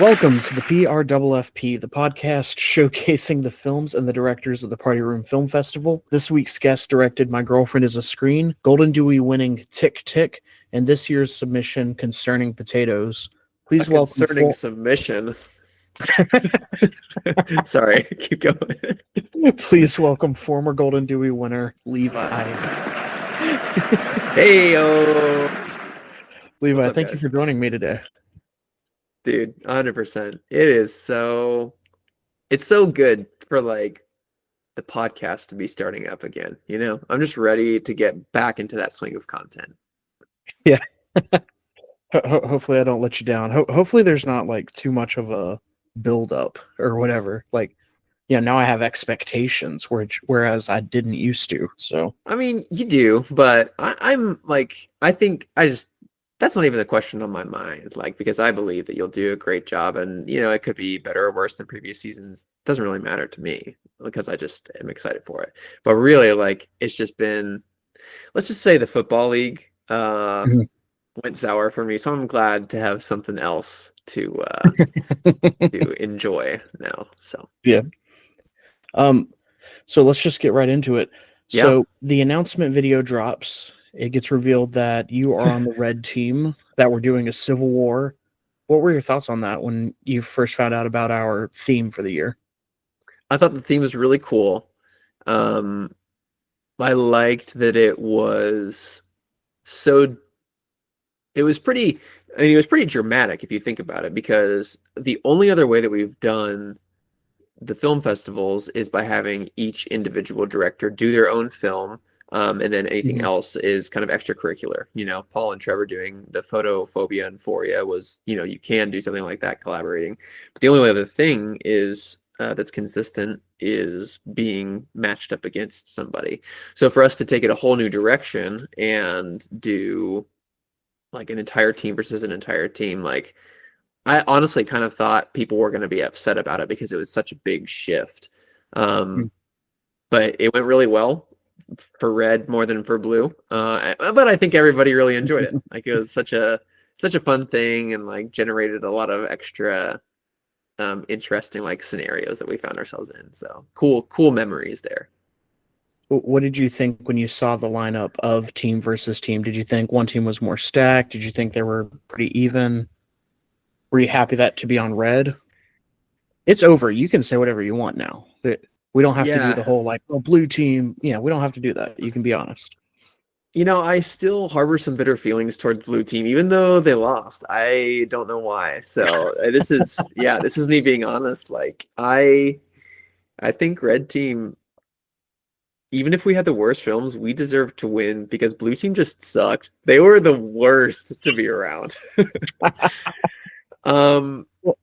Welcome to the PRFFP, the podcast showcasing the films and the directors of the Party Room Film Festival. This week's guest directed My Girlfriend is a Screen, Golden Dewey winning Tick Tick, and this year's submission Concerning Potatoes. Please welcome concerning submission. Sorry, keep going. Please welcome former Golden Dewey winner Levi. Hey yo, Levi, What's up, thank you guys? for joining me today. Dude, 100%. It's so good for like the podcast to be starting up again. You know, I'm just ready to get back into that swing of content. Yeah. Hopefully I don't let you down. Hopefully there's not like too much of a build up or whatever. Like, yeah, now I have expectations, whereas I didn't used to. So I mean, you do, but I think that's not even the question on my mind. Like, because I believe that you'll do a great job, and it could be better or worse than previous seasons. Doesn't really matter to me because I just am excited for it. But really, like, it's just been, let's just say the football league Mhm. went sour for me. So I'm glad to have something else to enjoy now. So Yeah. So let's just get right into it. yeah. So the announcement video drops. It gets revealed that you are on the red team, that we're doing a civil war. What were your thoughts on that when you first found out about our theme for the year? I thought the theme was really cool. Um, I liked that so it was pretty, I mean, it was pretty dramatic if you think about it, because the only other way that we've done the film festivals is by having each individual director do their own film. And then anything Mhm. else is kind of extracurricular. Paul and Trevor doing the photophobia and Phoria was, you can do something like that collaborating. But the only other thing is that's consistent is being matched up against somebody. So for us to take it a whole new direction and do like an entire team versus an entire team, like I honestly kind of thought people were going to be upset about it because it was such a big shift. Mm. Um, but it went really well for red more than for blue. But I think everybody really enjoyed it. Like it was such a fun thing, and like generated a lot of extra interesting like scenarios that we found ourselves in. So cool memories there. What did you think when you saw the lineup of team versus team? Did you think one team was more stacked? Did you think they were pretty even? Were you happy that to be on red? It's over. You can say whatever you want now. We don't have to do the Yeah. whole like, well, blue team. Yeah, we don't have to do that. You can be honest. I still harbor some bitter feelings towards blue team, even though they lost. I don't know why. So this is me being honest. Like I think red team, even if we had the worst films, we deserved to win because blue team just sucked. They were the worst to be around. um, Well,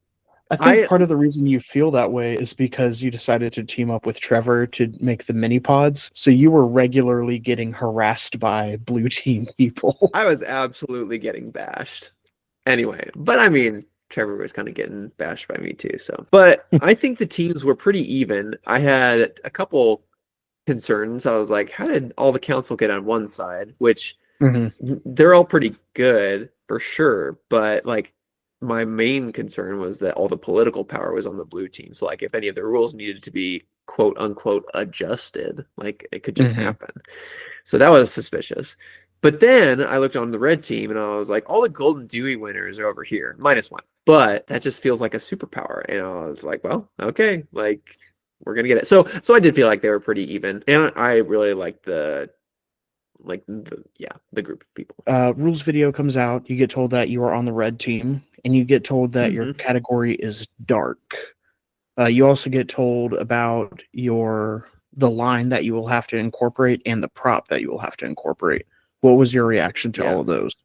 I think I part of the reason you feel that way is because you decided to team up with Trevor to make the mini pods. So you were regularly getting harassed by blue team people. I was absolutely getting bashed. Anyway, but I mean, Trevor was kind of getting bashed by me too. So, but I think the teams were pretty even. I had a couple concerns. I was like, how did all the council get on one side? Which Hmm. they're all pretty good for sure, but like my main concern was that all the political power was on the blue team. So like if any of the rules needed to be quote unquote adjusted, like it could just Hmm. happen. So that was suspicious. But then I looked on the red team and I was like, all the Golden Dewey winners are over here, -1. But that just feels like a superpower. And I was like, well, okay, like we're gonna get it. So I did feel like they were pretty even. And I really liked the group of people. Rules video comes out. You get told that you are on the red team, and you get told that your Hmm. category is dark. You also get told about the line that you will have to incorporate and the prop that you will have to incorporate. What was your reaction to all Yeah. of those?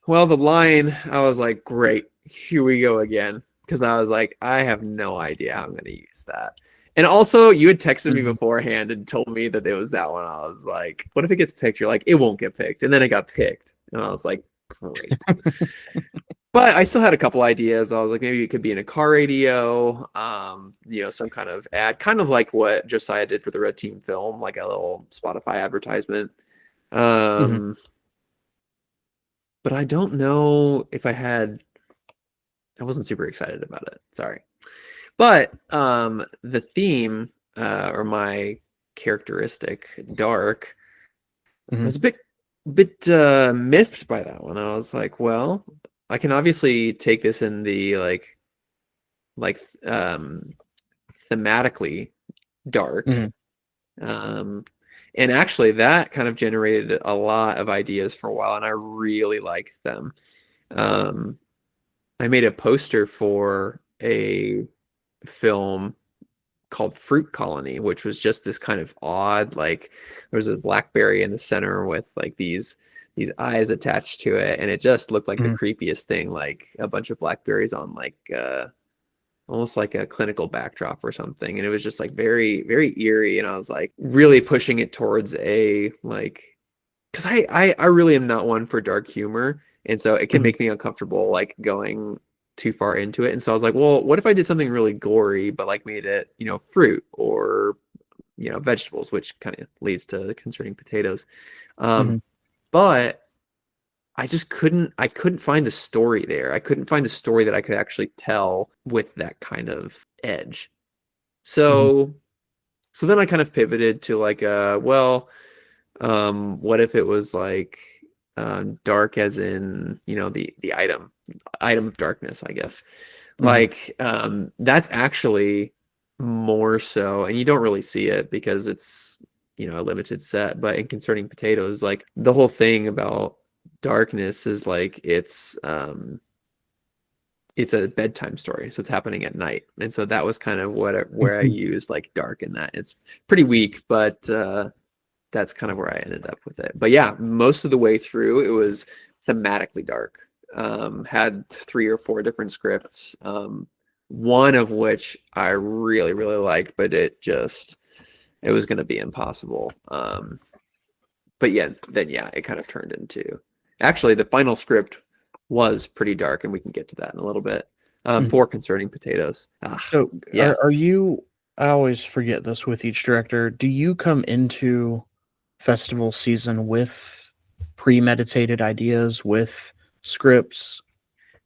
Well, the line, I was like, great, here we go again. Because I was like, I have no idea how I'm going to use that. And also, you had texted me Mhm. beforehand and told me that it was that one. I was like, what if it gets picked? You're like, it won't get picked. And then it got picked. And I was like, great. But I still had a couple ideas. I was like, maybe it could be in a car radio, some kind of ad, kind of like what Josiah did for the Red Team film, like a little Spotify advertisement. Mhm. Um, but I don't know if I wasn't super excited about it. Sorry. But the theme or my characteristic, dark, I Hmm. was a bit miffed by that one. I was like, well, I can obviously take this in the like thematically dark. Hmm. Um, and actually that kind of generated a lot of ideas for a while, and I really liked them. Um, I made a poster for a film called Fruit Colony, which was just this kind of odd, like there was a blackberry in the center with like these eyes attached to it, and it just looked like the Hmm. creepiest thing, like a bunch of blackberries on like almost like a clinical backdrop or something. And it was just like very, very eerie. And I was like really pushing it towards a like because I really am not one for dark humor. And so it can Hmm. make me uncomfortable like going too far into it. And so I was like, well, what if I did something really gory, but like made it, fruit or, vegetables, which kind of leads to concerning potatoes. Hmm. Um, but I couldn't find a story there. I couldn't find a story that I could actually tell with that kind of edge. Hmm. So so then I kind of pivoted to like well, what if it was like dark as in, the item of darkness, I guess. Hmm. Like that's actually more so, and you don't really see it because it's, a limited set, but in concerning potatoes, like the whole thing about darkness is like it's a bedtime story, so it's happening at night. And so that was kind of where I used like dark in that. It's pretty weak, but that's kind of where I ended up with it. But yeah, most of the way through, it was thematically dark. Had 3 or 4 different scripts, one of which I really, really liked, but it was going to be impossible. But yeah, then yeah, it kind of turned into actually the final script was pretty dark, and we can get to that in a little bit. For concerning potatoes. So, Yeah. are you? I always forget this with each director. Do you come into festival season with premeditated ideas, with scripts?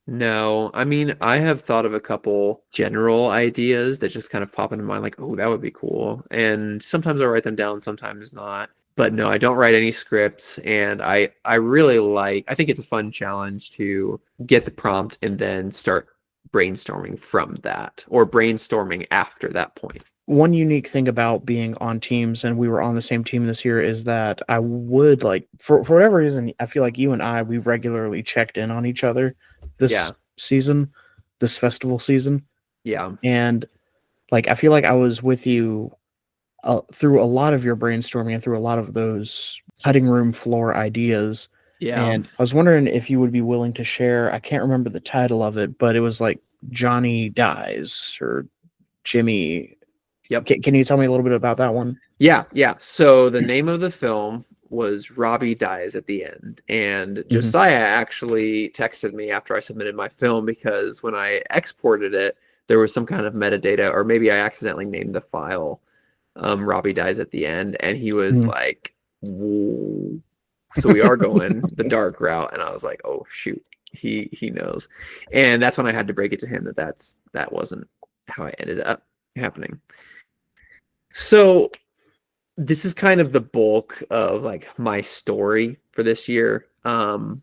No, I mean, I have thought of a couple general ideas that just kind of pop into mind, like, oh, that would be cool. And sometimes I write them down, sometimes not. But no, I don't write any scripts, and I really I think it's a fun challenge to get the prompt and then start brainstorming from that, or brainstorming after that point. One unique thing about being on teams, and we were on the same team this year, is that I would like for whatever reason, I feel like you and I we regularly checked in on each other this Yeah, season, this festival season, yeah, and like I feel like I was with you through a lot of your brainstorming and through a lot of those cutting room floor ideas. yeah. And I was wondering if you would be willing to share. I can't remember the title of it, but it was like Johnny Dies or Jimmy. Yep. Can you tell me a little bit about that one? Yeah, yeah. So the name of the film was Robbie Dies at the End. And Hmm. Josiah actually texted me after I submitted my film because when I exported it, there was some kind of metadata, or maybe I accidentally named the file Robbie Dies at the End. And he was Hmm. like, "Whoa." So we are going the dark route. And I was like, oh, shoot. He knows. And that's when I had to break it to him that wasn't how it ended up happening. So this is kind of the bulk of like my story for this year. And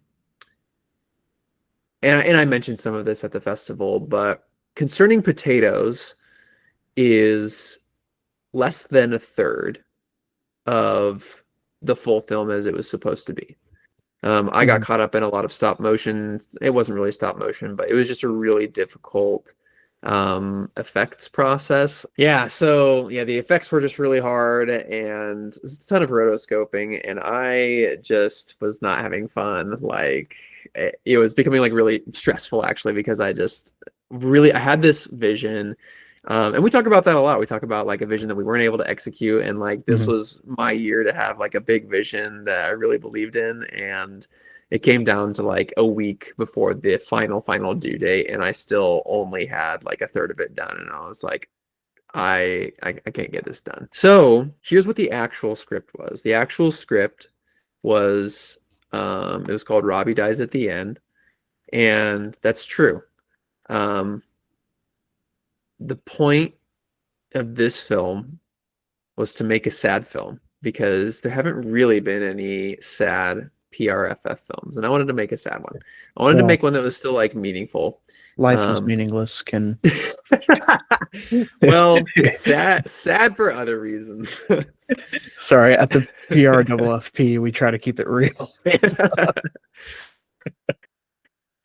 I mentioned some of this at the festival, but concerning potatoes is less than a third of the full film as it was supposed to be. I got Hmm. caught up in a lot of stop motion. It wasn't really stop motion, but it was just a really difficult effects process. Yeah, so yeah, the effects were just really hard, and a ton of rotoscoping, and I just was not having fun. Like it was becoming like really stressful actually, because I had this vision. And we talk about that a lot. We talk about like a vision that we weren't able to execute, and like this Hmm. was my year to have like a big vision that I really believed in, and it came down to like a week before the final due date, and I still only had like a third of it done, and I was like, I can't get this done. So here's what the actual script was. The actual script was It was called Robbie Dies at the End, and that's true. The point of this film was to make a sad film because there haven't really been any sad PRFF films, and I wanted to make a sad one. I wanted to Well, make one that was still like meaningful. life is meaningless. Can Well, sad for other reasons. sorry, at the PRFFP, we try to keep it real.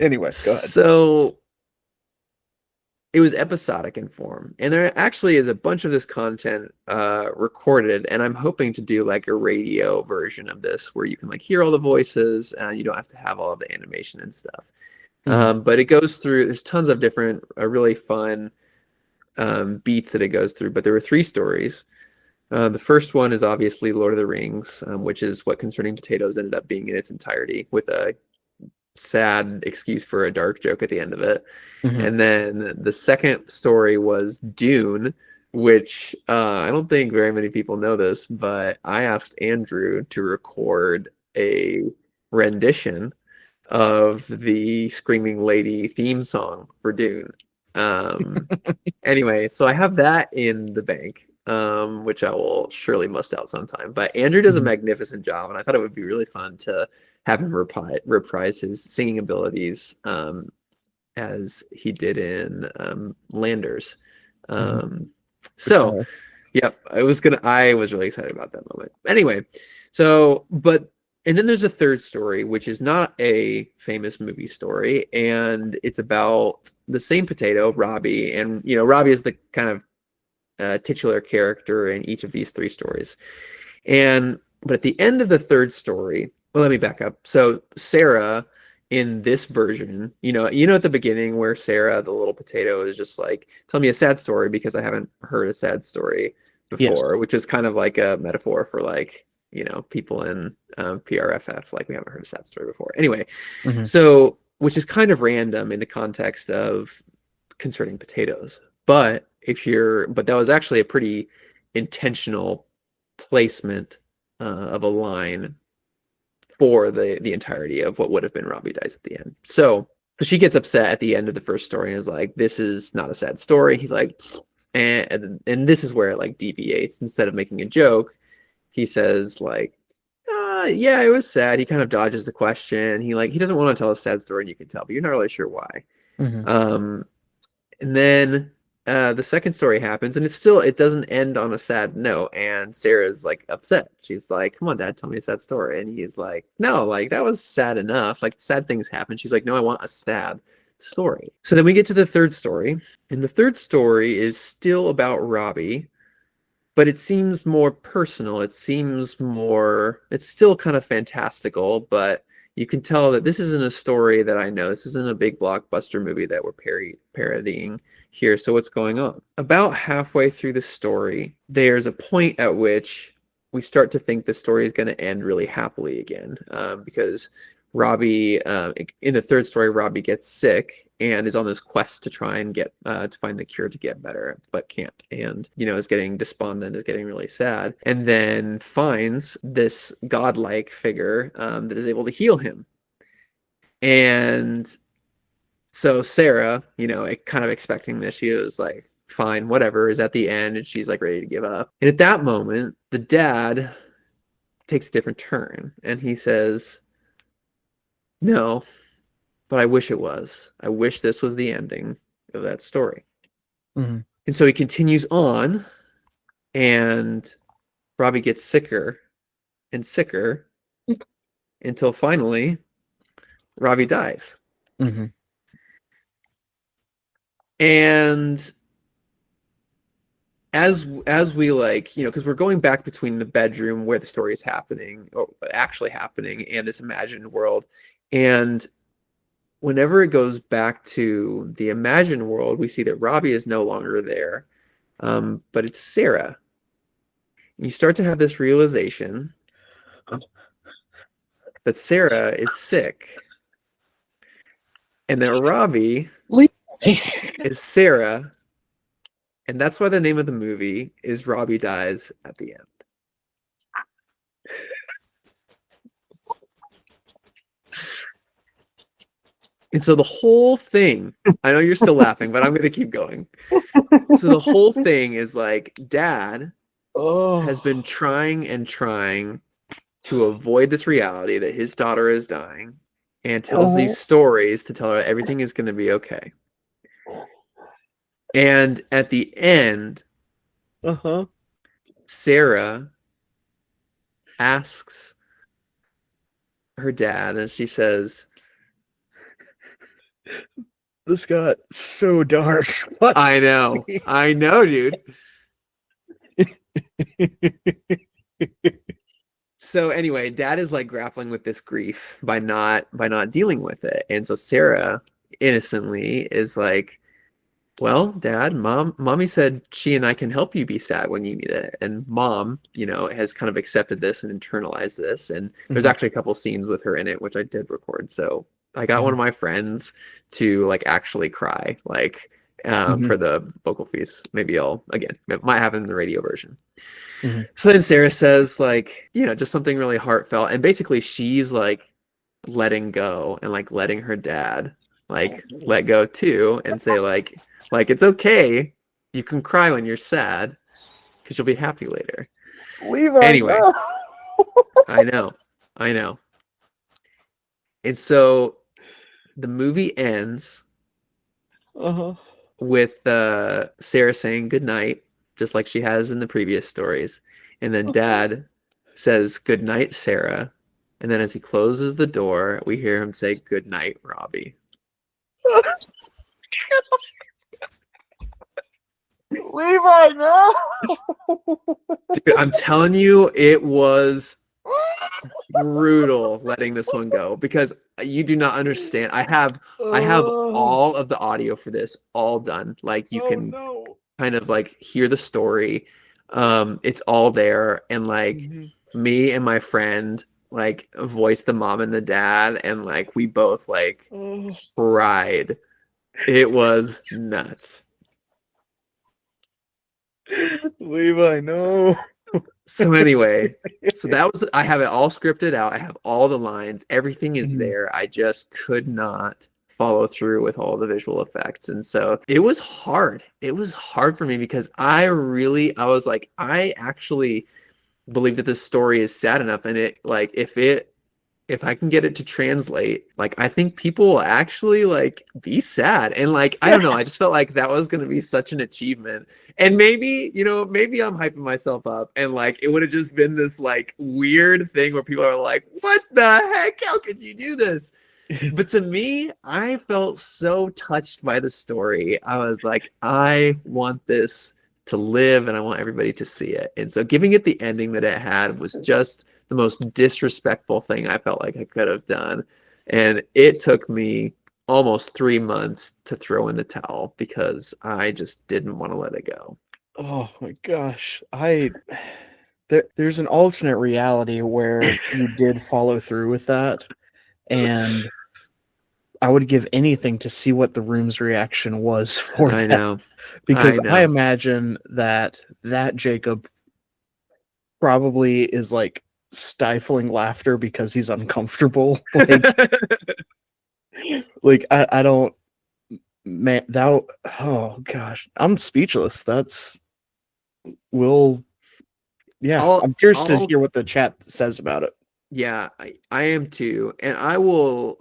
Anyway, go ahead. So it was episodic in form, and there actually is a bunch of this content recorded, and I'm hoping to do like a radio version of this where you can like hear all the voices and you don't have to have all of the animation and stuff. But it goes through, there's tons of different really fun beats that it goes through, but there were 3 stories. The first one is obviously Lord of the Rings, which is what Concerning Potatoes ended up being in its entirety, with a sad excuse for a dark joke at the end of it. And then the second story was Dune, which I don't think very many people know this, but I asked Andrew to record a rendition of the Screaming Lady theme song for Dune. Anyway, so I have that in the bank, which I will surely must out sometime. But Andrew does a magnificent job, and I thought it would be really fun to have him reprise his singing abilities as he did in Landers. So, yep, I was really excited about that moment. Anyway, and then there's a third story, which is not a famous movie story, and it's about the same potato, Robbie, and Robbie is the kind of titular character in each of these 3 stories. But at the end of the third story, well, let me back up. So Sarah, in this version, at the beginning where Sarah, the little potato, is just like, tell me a sad story because I haven't heard a sad story before, which is kind of like a metaphor for like, people in PRFF, like we haven't heard a sad story before. Anyway, so, which is kind of random in the context of Concerning Potatoes. But that was actually a pretty intentional placement of a line for the entirety of what would have been Robbie Dies at the End. So she gets upset at the end of the first story and is like, this is not a sad story. He's like, and this is where it like deviates. Instead of making a joke, he says like, yeah, it was sad. He kind of dodges the question. He doesn't want to tell a sad story, and you can tell, but you're not really sure why. And then the second story happens, and it doesn't end on a sad note, and Sarah's like upset. She's like, come on, Dad, tell me a sad story. And he's like, no, like that was sad enough. Like sad things happen. She's like, no, I want a sad story. So then we get to the third story, and the third story is still about Robbie, but it seems more personal. It's still kind of fantastical, but you can tell that this isn't a story that I know. This isn't a big blockbuster movie that we're parodying here. So what's going on? About halfway through the story, there's a point at which we start to think the story is going to end really happily again, because Robbie, in the third story, Robbie gets sick and is on this quest to try and get to find the cure to get better, but can't, and is getting despondent, is getting really sad, and then finds this godlike figure that is able to heal him. And so Sarah, kind of expecting this, she was like, fine, whatever, is at the end, and she's like ready to give up. And at that moment, the dad takes a different turn, and he says, no, but I wish it was. I wish this was the ending of that story. And so he continues on, and Robbie gets sicker and sicker until finally Robbie dies. And as we because we're going back between the bedroom where the story is happening, or actually happening, and this imagined world, and whenever it goes back to the imagined world, we see that Robbie is no longer there, but it's Sarah. You start to have this realization that Sarah is sick, and that Robbie is Sarah, and that's why the name of the movie is Robbie Dies at the End. And so the whole thing, I know you're still laughing, but I'm going to keep going. So the whole thing is like dad has been trying and trying to avoid this reality that his daughter is dying and tells these stories to tell her everything is going to be okay. And at the end, Sarah asks her dad, and she says, This got so dark. What? I know, dude. So anyway, dad is like grappling with this grief by not dealing with it. And so Sarah innocently is like, well, dad, mommy said she and I can help you be sad when you need it. And mom, has kind of accepted this and internalized this. And there's actually a couple scenes with her in it, which I did record. So I got one of my friends to like actually cry, like for the vocal piece. Maybe it might happen in the radio version. So then Sarah says like, just something really heartfelt. And basically she's like letting go and like letting her dad like let go too and say like it's okay. You can cry when you're sad because you'll be happy later. Levi, anyway, no. I know. And so the movie ends with Sarah saying goodnight, just like she has in the previous stories. And then dad says, "Good night, Sarah." And then as he closes the door, we hear him say, "Good night, Robbie." Levi, no. Dude, I'm telling you, it was brutal letting this one go because you do not understand. I have all of the audio for this all done. Like you can kind of like hear the story. It's all there, and like me and my friend like voiced the mom and the dad, and like we both like cried. It was nuts. Levi, no. So anyway, I have it all scripted out. I have all the lines. Everything is there. I just could not follow through with all the visual effects. And so it was hard. It was hard for me because I was like, I actually believe that this story is sad enough. And it like, if I can get it to translate, like I think people will actually like be sad. And like, I don't know, I just felt like that was going to be such an achievement. And maybe, maybe I'm hyping myself up and like it would have just been this like weird thing where people are like, what the heck? How could you do this? But to me, I felt so touched by the story. I was like, I want this to live and I want everybody to see it. And so giving it the ending that it had was just the most disrespectful thing I felt like I could have done. And it took me almost 3 months to throw in the towel because I just didn't want to let it go. Oh my gosh. There's an alternate reality where you did follow through with that. And I would give anything to see what the room's reaction was for that. I know. Because I imagine that Jacob probably is like stifling laughter because he's uncomfortable. Like I don't, man, oh gosh, I'm speechless. I'm curious to hear what the chat says about it. Yeah, I am too. And I will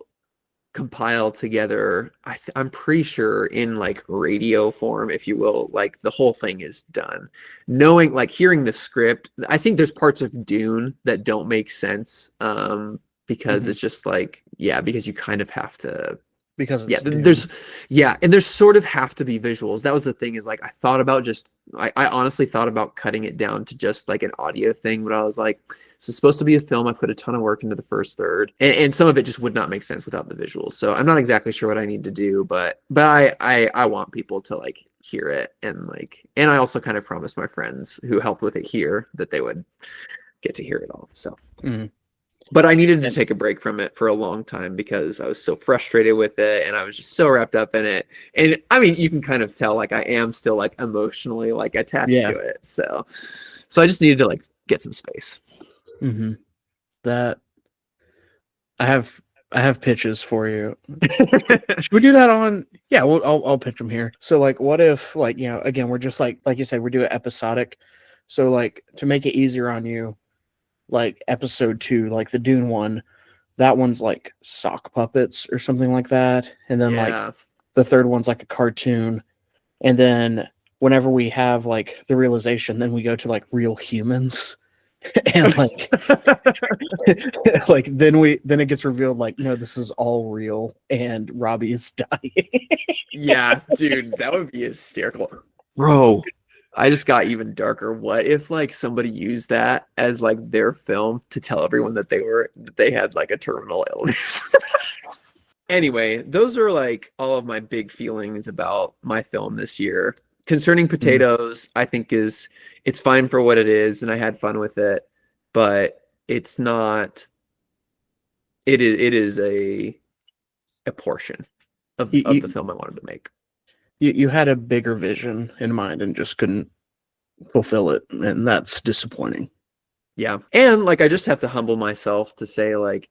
compile together, I'm pretty sure in like radio form, if you will, like the whole thing is done. Knowing, like hearing the script, I think there's parts of Dune that don't make sense because it's just like, because you kind of have to, because there's sort of have to be visuals. That was the thing, is like I thought about just I honestly thought about cutting it down to just like an audio thing, but I was like, this is supposed to be a film. I put a ton of work into the first third, and some of it just would not make sense without the visuals. So I'm not exactly sure what I need to do, but I want people to like hear it, and I also kind of promised my friends who helped with it here that they would get to hear it all. So but I needed to take a break from it for a long time because I was so frustrated with it and I was just so wrapped up in it. And I mean, you can kind of tell like I am still like emotionally like attached to it. So I just needed to like get some space. That I have I have pitches for you. Should we do that on? Yeah, I'll pitch them here. So like, what if like again we're just like you said we're doing episodic. So like to make it easier on you, like episode 2, like the Dune one, that one's like sock puppets or something like that, and then like Yeah. the third one's like a cartoon, and then whenever we have like the realization, then we go to like real humans. And like like then it gets revealed like no, this is all real and Robbie is dying. Yeah, dude, that would be hysterical. Bro, I just got even darker. What if like somebody used that as like their film to tell everyone that they had like a terminal illness? Anyway, those are like all of my big feelings about my film this year. Concerning Potatoes, I think it's fine for what it is, and I had fun with it, but it's not. It is a portion of the film I wanted to make. You had a bigger vision in mind and just couldn't fulfill it, and that's disappointing. Yeah, and like I just have to humble myself to say like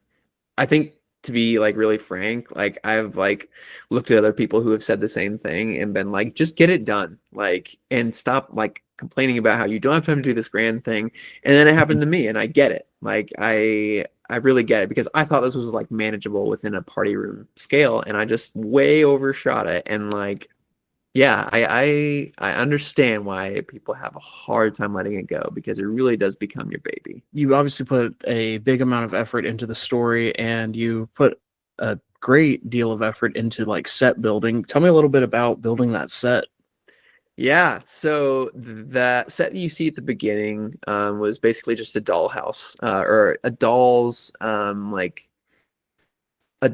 I think to be like really frank, like I've like looked at other people who have said the same thing and been like, just get it done, like, and stop like complaining about how you don't have time to do this grand thing. And then it happened to me, and I get it. Like I really get it because I thought this was like manageable within a party room scale, and I just way overshot it. And like, yeah, I understand why people have a hard time letting it go because it really does become your baby. You obviously put a big amount of effort into the story, and you put a great deal of effort into like set building. Tell me a little bit about building that set. Yeah, so that set you see at the beginning was basically just a dollhouse or a doll's like a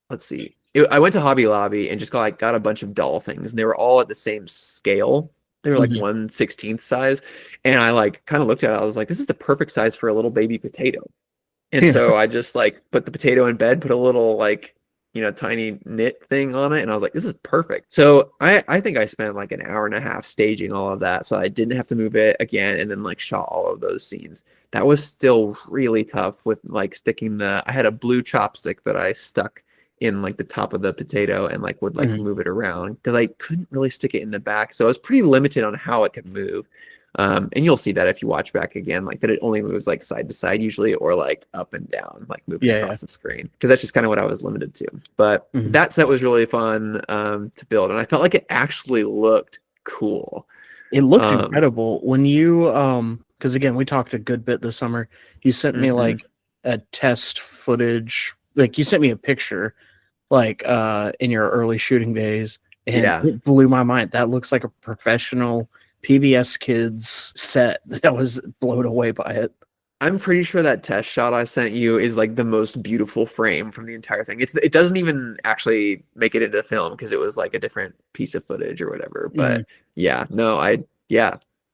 let's see. I went to Hobby Lobby and just got a bunch of doll things, and they were all at the same scale. They were like 1/16 size, and I like kind of looked at it. I was like, this is the perfect size for a little baby potato. And Yeah. so I just like put the potato in bed, put a little like tiny knit thing on it, and I was like, this is perfect. So I think I spent like an hour and a half staging all of that, so I didn't have to move it again, and then like shot all of those scenes. That was still really tough with like sticking I had a blue chopstick that I stuck in like the top of the potato and like would like move it around because I couldn't really stick it in the back. So I was pretty limited on how it could move. And you'll see that if you watch back again, like that it only moves like side to side usually, or like up and down, like moving across the screen. Because that's just kind of what I was limited to. But that set was really fun to build, and I felt like it actually looked cool. It looked incredible when you because again we talked a good bit this summer. You sent me like a test footage, like you sent me a picture like in your early shooting days, and it blew my mind. That looks like a professional PBS Kids set. That was blown away by it. I'm pretty sure that test shot I sent you is like the most beautiful frame from the entire thing. It doesn't even actually make it into the film because it was like a different piece of footage or whatever. But yeah, no,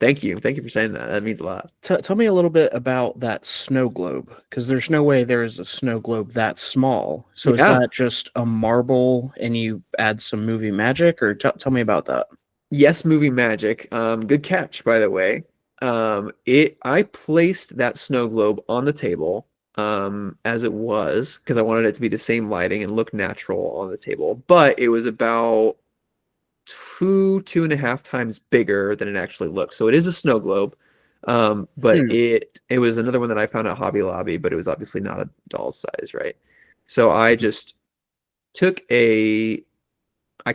thank you for saying that. That means a lot. Tell me a little bit about that snow globe, because there's no way there is a snow globe that small. So is that just a marble and you add some movie magic, or tell me about that? Yes, movie magic. Good catch, by the way. I placed that snow globe on the table as it was because I wanted it to be the same lighting and look natural on the table, but it was about two and a half times bigger than it actually looks. So it is a snow globe. But it was another one that I found at Hobby Lobby, but it was obviously not a doll size, right? So I just I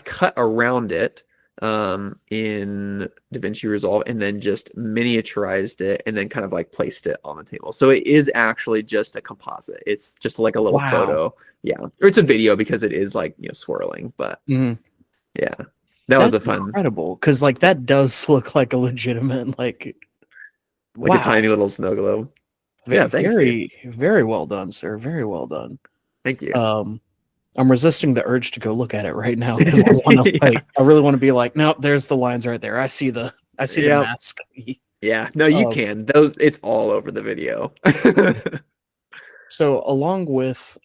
cut around it in DaVinci Resolve and then just miniaturized it and then kind of like placed it on the table. So it is actually just a composite. It's just like a little photo. Yeah. Or it's a video because it is like, swirling, but yeah, that was a fun, incredible. Cause like that does look like a legitimate, like a tiny little snow globe. Yeah. Thanks. Very well done, sir. Very well done. Thank you. I'm resisting the urge to go look at it right now because I want to I really want to be like, no, there's the lines right there. I see the mask. Yeah, no, you can. It's all over the video. So along with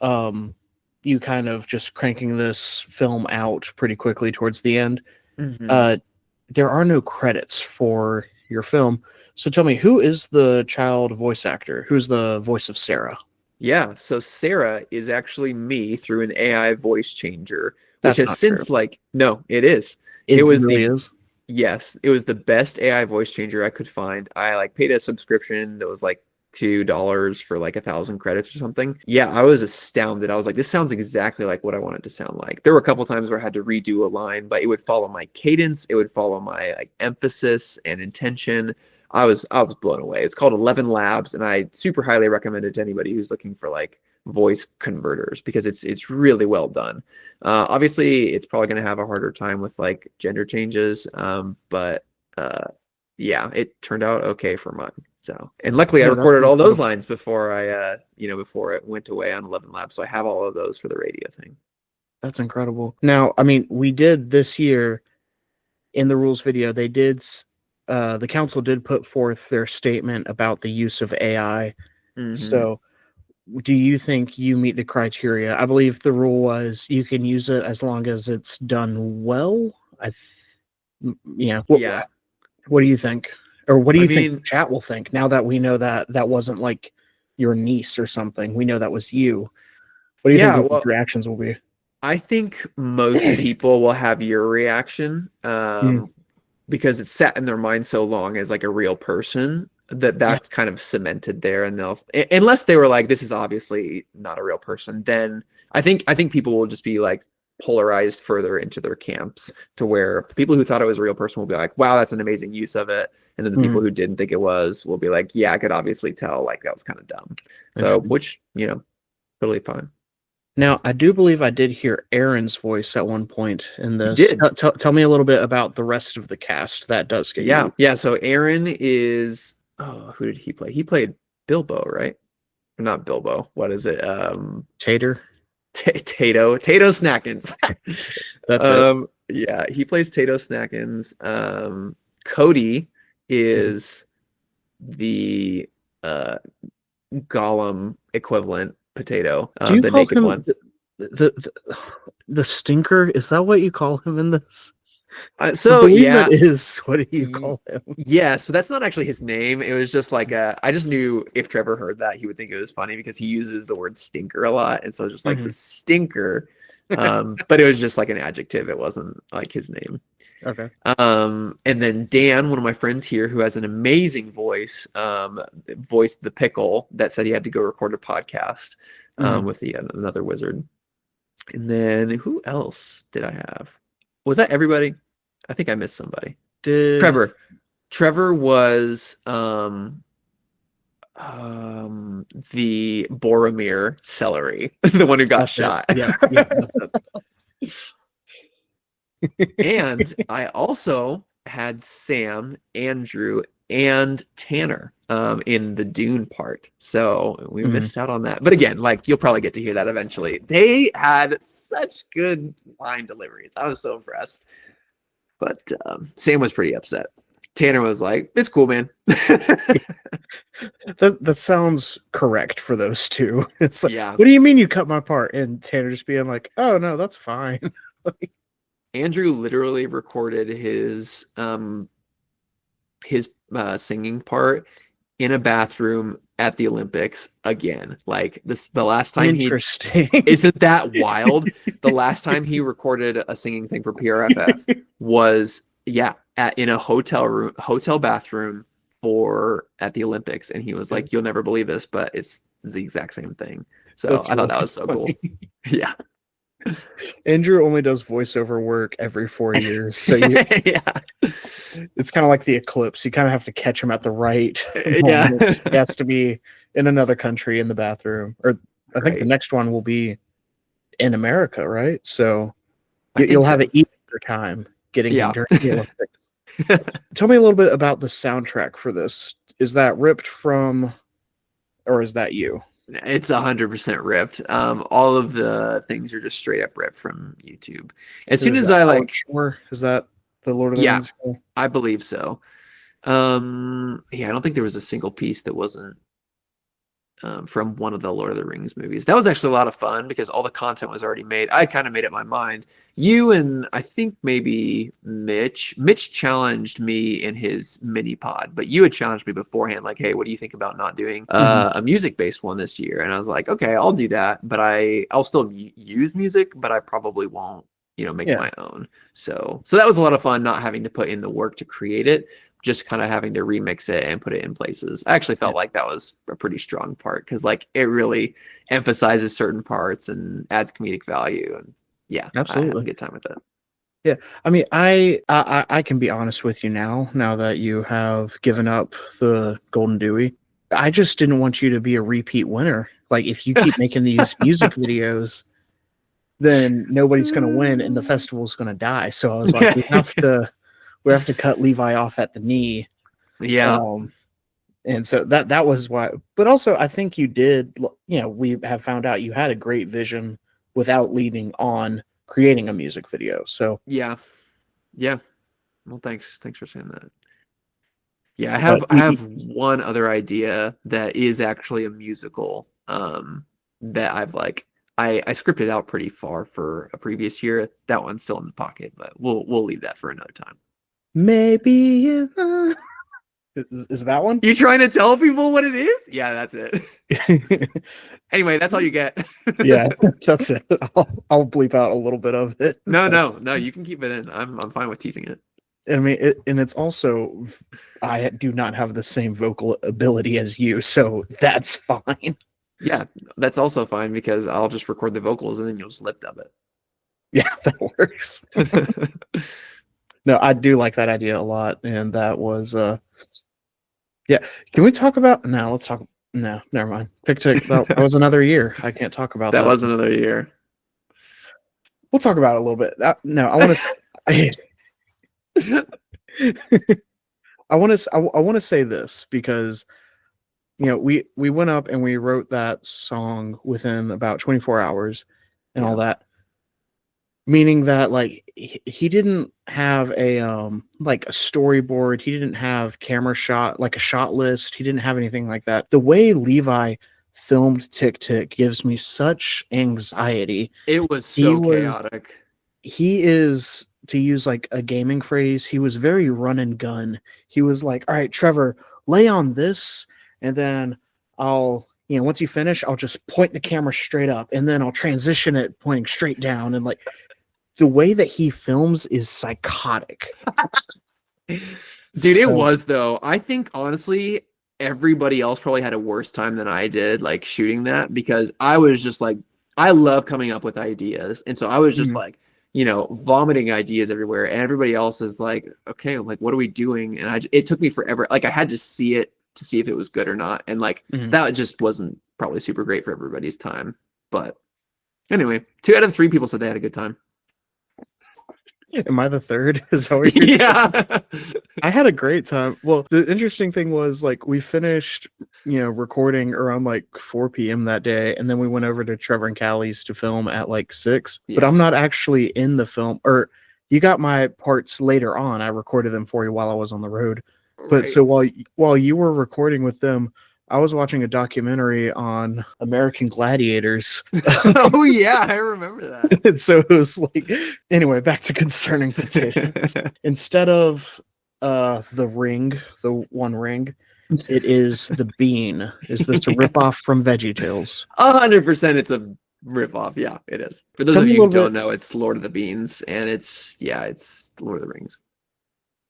you kind of just cranking this film out pretty quickly towards the end, there are no credits for your film. So tell me, who is the child voice actor? Who's the voice of Sarah? Yeah, so Sarah is actually me through an AI voice changer, which That's has not true. since like no, it is. It It was really the is. Yes, it was the best AI voice changer I could find. I like paid a subscription that was like $2 for like 1,000 credits or something. Yeah, I was astounded. I was like, this sounds exactly like what I want it to sound like. There were a couple times where I had to redo a line, but it would follow my cadence, it would follow my like emphasis and intention. I was blown away. It's called 11 Labs, and I super highly recommend it to anybody who's looking for like voice converters because it's really well done. Obviously, it's probably going to have a harder time with like gender changes, but uh, yeah, it turned out okay for mine. So, and luckily, I No, that's recorded all those incredible. lines before before it went away on 11 Labs. So I have all of those for the radio thing. That's incredible. Now, I mean, we did this year in the rules video, the council did put forth their statement about the use of AI. Hmm. So, do you think you meet the criteria? I believe the rule was you can use it as long as it's done well. Yeah. Yeah, What do you think? Or what do I you think the mean, chat will think now that we know that that wasn't like your niece or something? We know that was you. What do you think yeah. people's Well, reactions will be? I think most people will have your reaction. Mm, Because it's set in their mind so long as like a real person that yeah. that's kind of cemented there, and unless they were like, this is obviously not a real person, then I think people will just be like polarized further into their camps, to where people who thought it was a real person will be like, wow, that's an amazing use of it, and then the Mm, people who didn't think it was will be like, yeah, I could obviously tell like that was kind of dumb. So interesting. which, totally fine. Now, I do believe I did hear Aaron's voice at one point in You this. did. Tell me a little bit about the rest of the cast that does get Yeah, you. yeah. So Aaron is, oh, who did he play? He played Bilbo, right? Not Bilbo. What is it? Tater. Tato Snackins. That's it. Yeah, he plays Tato Snackins. Cody Mhm. is the uh Gollum equivalent potato, Do you the call naked him one. the stinker? Is that what you call him in this? I So believe that yeah, is. What do you y- call him? yeah. So that's not actually his name. It was just like I just knew if Trevor heard that, he would think it was funny because he uses the word stinker a lot, and so just like the Mhm. stinker. But it was just like an adjective. It wasn't like his name. Okay. And then Dan, one of my friends here, who has an amazing voice, voiced the pickle that said he had to go record a podcast Mhm. with another wizard. And then who else did I have? Was that everybody? I think I missed somebody. Did Trevor. Trevor was the Boromir celery, the one who got that's it? shot. Yep. Yep. That's it. And I also had Sam, Andrew, and Tanner in the Dune part. So we Mhm. missed out on that. But again, like you'll probably get to hear that eventually. They had such good line deliveries. I was so impressed. But Sam was pretty upset. Tanner was like, "It's cool, man." That sounds correct for those two. It's like, Yeah. what do you mean you cut my part? And Tanner just being like, oh no, that's fine. Like, Andrew literally recorded his singing part in a bathroom at the Olympics again. Like the last time he interesting. isn't that wild? The last time he recorded a singing thing for PRFF was in a hotel bathroom for at the Olympics, and he was like, "You'll never believe this, but it's the exact same thing." So That's I thought really that was so cool. funny. Yeah, Andrew only does voiceover work every 4 years, so yeah, it's kind of like the eclipse. You kind of have to catch him at the right yeah. moment. He has to be in another country in the bathroom, or I think the Right. next one will be in America, right? So I think you'll have an so. easier time getting him Yeah. during the Olympics. Tell me a little bit about the soundtrack for this. Is that ripped from, or is that you? It's 100% ripped. All of the things are just straight up ripped from YouTube. As soon Is as that I Howard like, Shore? Is that the Lord of the yeah, Rings guy? I believe so. Yeah, I don't think there was a single piece that wasn't from one of the Lord of the Rings movies. That was actually a lot of fun because all the content was already made. I kind of made up my mind. You and I think maybe Mitch. Mitch challenged me in his mini pod, but you had challenged me beforehand, like, "Hey, what do you think about not doing a music-based one this year?" And I was like, "Okay, I'll do that, but I'll still use music, but I probably won't, make Yeah. my own." So that was a lot of fun, not having to put in the work to create it, just kind of having to remix it and put it in places. I actually felt like that was a pretty strong part because like it really emphasizes certain parts and adds comedic value. And yeah, I have a Absolutely. good time with it. Yeah. I mean, I can be honest with you now that you have given up the Golden Dewey. I just didn't want you to be a repeat winner. Like, if you keep making these music videos, then nobody's going to win and the festival's going to die. So I was like, we have to cut Levi off at the knee. Yeah. And so that was why. But also, I think you did. We have found out you had a great vision without leading on creating a music video. So Yeah. Well, thanks for saying that. Yeah, but I have one other idea that is actually a musical. That I've like I scripted out pretty far for a previous year. That one's still in the pocket, but we'll leave that for another time. maybe is that one? You trying to tell people what it is? Yeah, that's it. Anyway, that's all you get. Yeah, that's it. I'll bleep out a little bit of it. No, you can keep it in. I'm fine with teasing it. I mean, and it's also, I do not have the same vocal ability as you, so that's fine. Yeah, that's also fine because I'll just record the vocals and then you'll just lip dub it. Yeah, that works. No, I do like that idea a lot, and that was yeah. Can we talk about no? Let's talk. No, never mind. That was another year. I can't talk about that. That was another year. We'll talk about it a little bit. No, I want to. I want to say this because we went up and we wrote that song within about 24 hours and all that, meaning that like he didn't have a like a storyboard, he didn't have camera shot, like a shot list, he didn't have anything like that. The way Levi filmed Tick Tick gives me such anxiety. It was so chaotic. He is, to use like a gaming phrase, he was very run and gun. He was like, all right, Trevor, lay on this, and then I'll, once you finish, I'll just point the camera straight up, and then I'll transition it pointing straight down. And like the way that he films is psychotic. Dude, it was though. I think honestly, everybody else probably had a worse time than I did, like shooting that, because I was just like, I love coming up with ideas. And so I was just like, vomiting ideas everywhere, and everybody else is like, okay, like, what are we doing? And it took me forever. Like I had to see it to see if it was good or not. And like, that just wasn't probably super great for everybody's time. But anyway, 2 out of 3 people said they had a good time. Am I the third? Is that what yeah. I had a great time. Well, the interesting thing was like we finished, recording around like 4 p.m. that day, and then we went over to Trevor and Callie's to film at like 6. Yeah. But I'm not actually in the film, or you got my parts later on. I recorded them for you while I was on the road. But so while you were recording with them, I was watching a documentary on American gladiators. Oh yeah, I remember that. And so it was like, anyway, back to concerning potatoes. Instead of the ring, the one ring, it is the bean. Is this a ripoff from VeggieTales? 100%, it's a ripoff. Yeah, it is. For those of you who don't know, it's Lord of the Beans, and it's Lord of the Rings.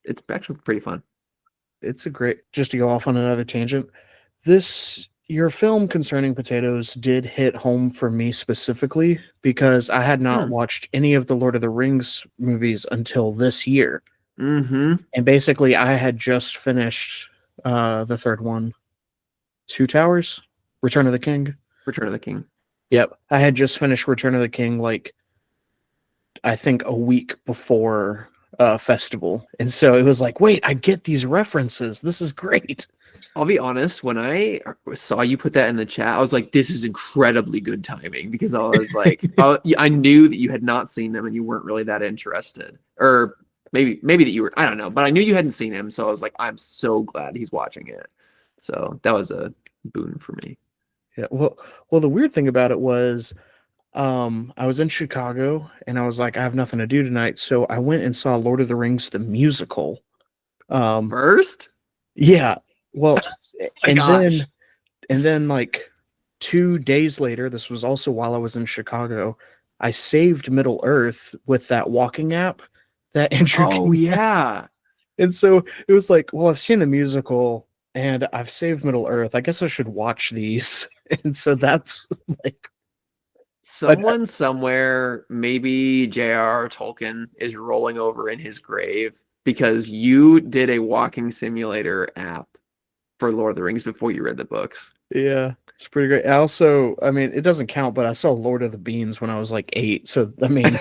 It's actually pretty fun. It's a great. Just to go off on another tangent. Your film concerning potatoes did hit home for me specifically because I had not watched any of the Lord of the Rings movies until this year. And basically I had just finished the third one, Two Towers, Return of the King. Return of the King. Yep. I had just finished Return of the King, like, I think a week before festival. And so it was like, wait, I get these references. This is great. I'll be honest, when I saw you put that in the chat, I was like, this is incredibly good timing, because I was like, I knew that you had not seen them and you weren't really that interested. Or maybe that you were, I don't know, but I knew you hadn't seen him. So I was like, I'm so glad he's watching it. So that was a boon for me. Yeah. Well, the weird thing about it was, I was in Chicago and I was like, I have nothing to do tonight, so I went and saw Lord of the Rings the musical. Um, First? yeah. Well, My and gosh. then like 2 days later, this was also while I was in Chicago, I saved Middle Earth with that walking app that Andrew Oh King had. yeah. And so it was like, well, I've seen the musical and I've saved Middle Earth. I guess I should watch these. And so that's like, Someone somewhere, maybe J.R.R. Tolkien, is rolling over in his grave because you did a walking simulator app for Lord of the Rings before you read the books. yeah, it's pretty great. I also, I mean, it doesn't count, but I saw Lord of the Beans when I was like 8. So, I mean,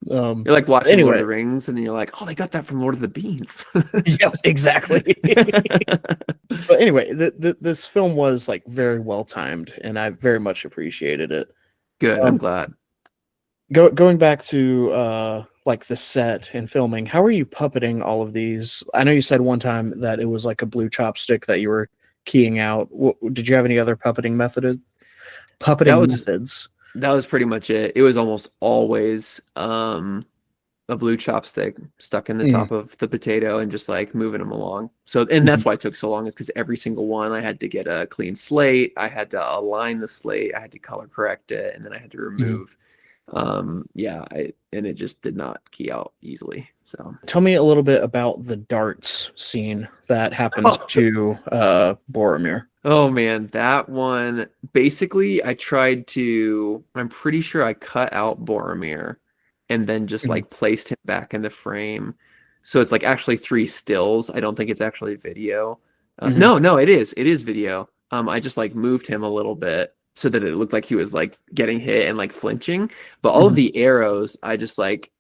You're like watching Lord of anyway, the Rings, and then you're like, oh, they got that from Lord of the Beans. yeah, exactly. But anyway, this film was like very well timed, and I very much appreciated it. Good, I'm Um, glad. going back to like the set and filming, how are you puppeting all of these? I know you said one time that it was like a blue chopstick that you were keying out. Did you have any other That puppeting was methods? that was pretty much it. It was almost always a blue chopstick stuck in the Mm, top of the potato and just like moving them along. So, and mhm, that's why it took so long, is because every single one I had to get a clean slate. I had to align the slate. I had to color correct it, and then I had to mhm. remove. And it just did not key out easily. So, Tell me a little bit about the darts scene that happens to Boromir. oh man, that one basically I'm pretty sure I cut out Boromir and then just Mhm, like placed him back in the frame. So it's like actually three stills. I don't think it's actually video. mhm, No, it is. It is video. I just like moved him a little bit so that it looked like he was like getting hit and like flinching. But all of mhm. the arrows, I just like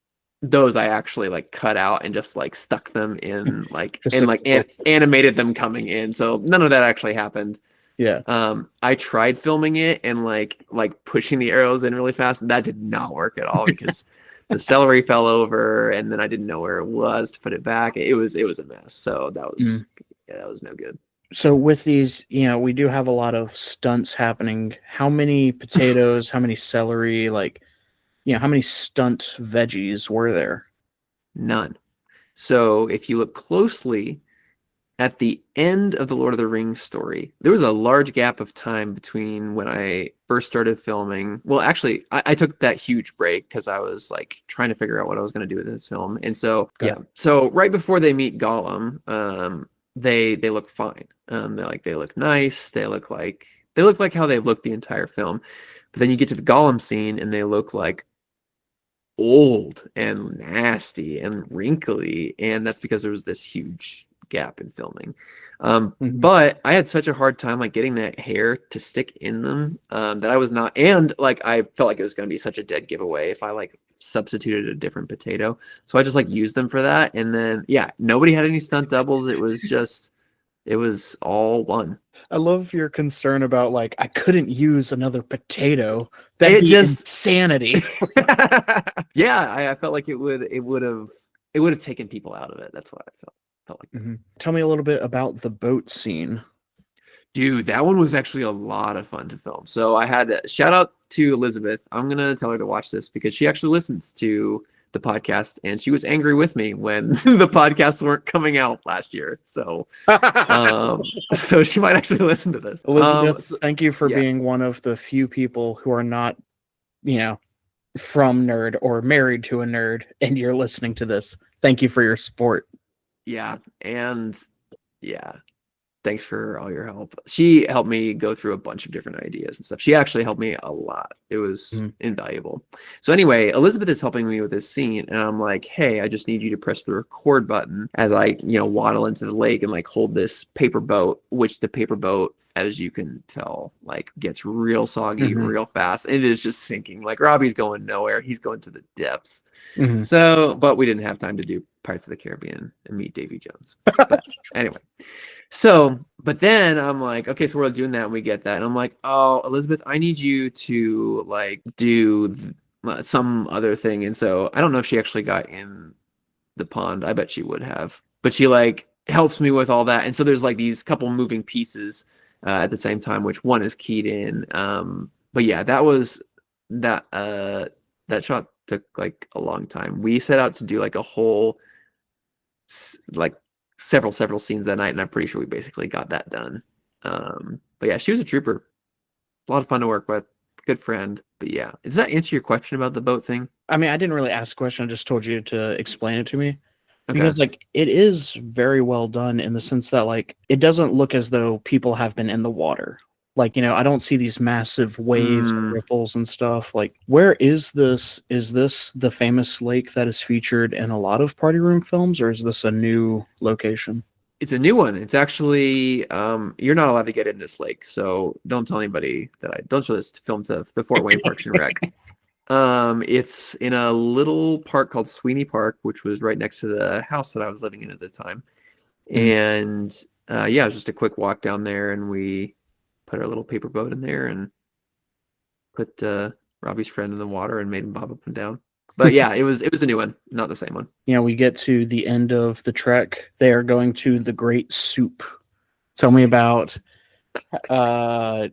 those I actually like cut out and just like stuck them in like Just and like like little, animated them coming in. So none of that actually happened. yeah. I tried filming it and like pushing the arrows in really fast, and that did not work at all because the celery fell over, and then I didn't know where it was to put it back. It was a mess. So Mm. that was no good. So with these, we do have a lot of stunts happening. How many potatoes, how many celery, like, how many stunt veggies were there? None. So if you look closely at the end of the Lord of the Rings story, there was a large gap of time between when I first started filming. Well, actually, I took that huge break because I was like trying to figure out what I was going to do with this film. And so, yeah, Okay. so right before they meet Gollum, they look fine. They look nice. They look like how they looked the entire film. But then you get to the Gollum scene, and they look like old and nasty and wrinkly, and that's because there was this huge gap in filming. Mhm. But I had such a hard time like getting that hair to stick in them, that I was not, and like I felt like it was going to be such a dead giveaway if I like substituted a different potato. So I just like used them for that, and then yeah, nobody had any stunt doubles. It was all one. I love your concern about like I couldn't use another potato. That'd It be just insanity. yeah, I felt like it would have taken people out of it. That's what I felt like that. Mhm. Tell me a little bit about the boat scene. Dude, that one was actually a lot of fun to film. So I had shout out to Elizabeth. I'm gonna tell her to watch this because she actually listens to the podcast, and she was angry with me when the podcasts weren't coming out last year. So she might actually listen to this. Elizabeth, thank you for Yeah. being one of the few people who are not, you know, from nerd or married to a nerd, and you're listening to this. Thank you for your support. Yeah. And yeah. Thanks for all your help. She helped me go through a bunch of different ideas and stuff. She actually helped me a lot. It was Mhm. invaluable. So anyway, Elizabeth is helping me with this scene, and I'm like, "Hey, I just need you to press the record button as I, waddle into the lake and like hold this paper boat, which the paper boat, as you can tell, like gets real soggy Mhm. real fast. And it is just sinking. Like Robbie's going nowhere. He's going to the depths. Mhm. So, but we didn't have time to do Pirates of the Caribbean and meet Davy Jones. But anyway. So, but then I'm like, okay, so we're doing that and we get that. And I'm like, oh, Elizabeth, I need you to like do some other thing. And so I don't know if she actually got in the pond. I bet she would have. But she like helps me with all that. And so there's like these couple moving pieces. at the same time, which one is keyed in. But yeah, that that shot took like a long time. We set out to do like a whole like several scenes that night, and I'm pretty sure we basically got that done. But yeah, she was a trooper. A lot of fun to work with. Good friend. But yeah, does that answer your question about the boat thing? I mean, I didn't really ask a question. I just told you to explain it to me. Okay. Because like it is very well done in the sense that like it doesn't look as though people have been in the water. Like, you know, I don't see these massive waves and ripples and stuff. Like, where is this? Is this the famous lake that is featured in a lot of party room films, or is this a new location? It's a new one. It's actually you're not allowed to get in this lake, so don't tell anybody that I don't show this film to the Fort Wayne Parks and Rec. It's in a little park called Sweeney Park, which was right next to the house that I was living in at the time. And yeah, it was just a quick walk down there, and we put our little paper boat in there and put Robbie's friend in the water and made him bob up and down. But yeah, it was a new one, not the same one. You know, we get to the end of the trek. They are going to the Great Soup. Tell me about how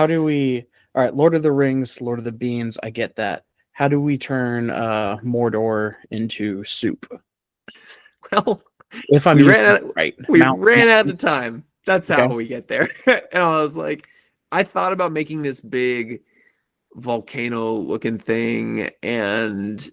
do we? All right, Lord of the Rings, Lord of the Beans. I get that. How do we turn Mordor into soup? Well, if I'm right, we ran out of time. That's how we get there. And I was like, I thought about making this big volcano looking thing, and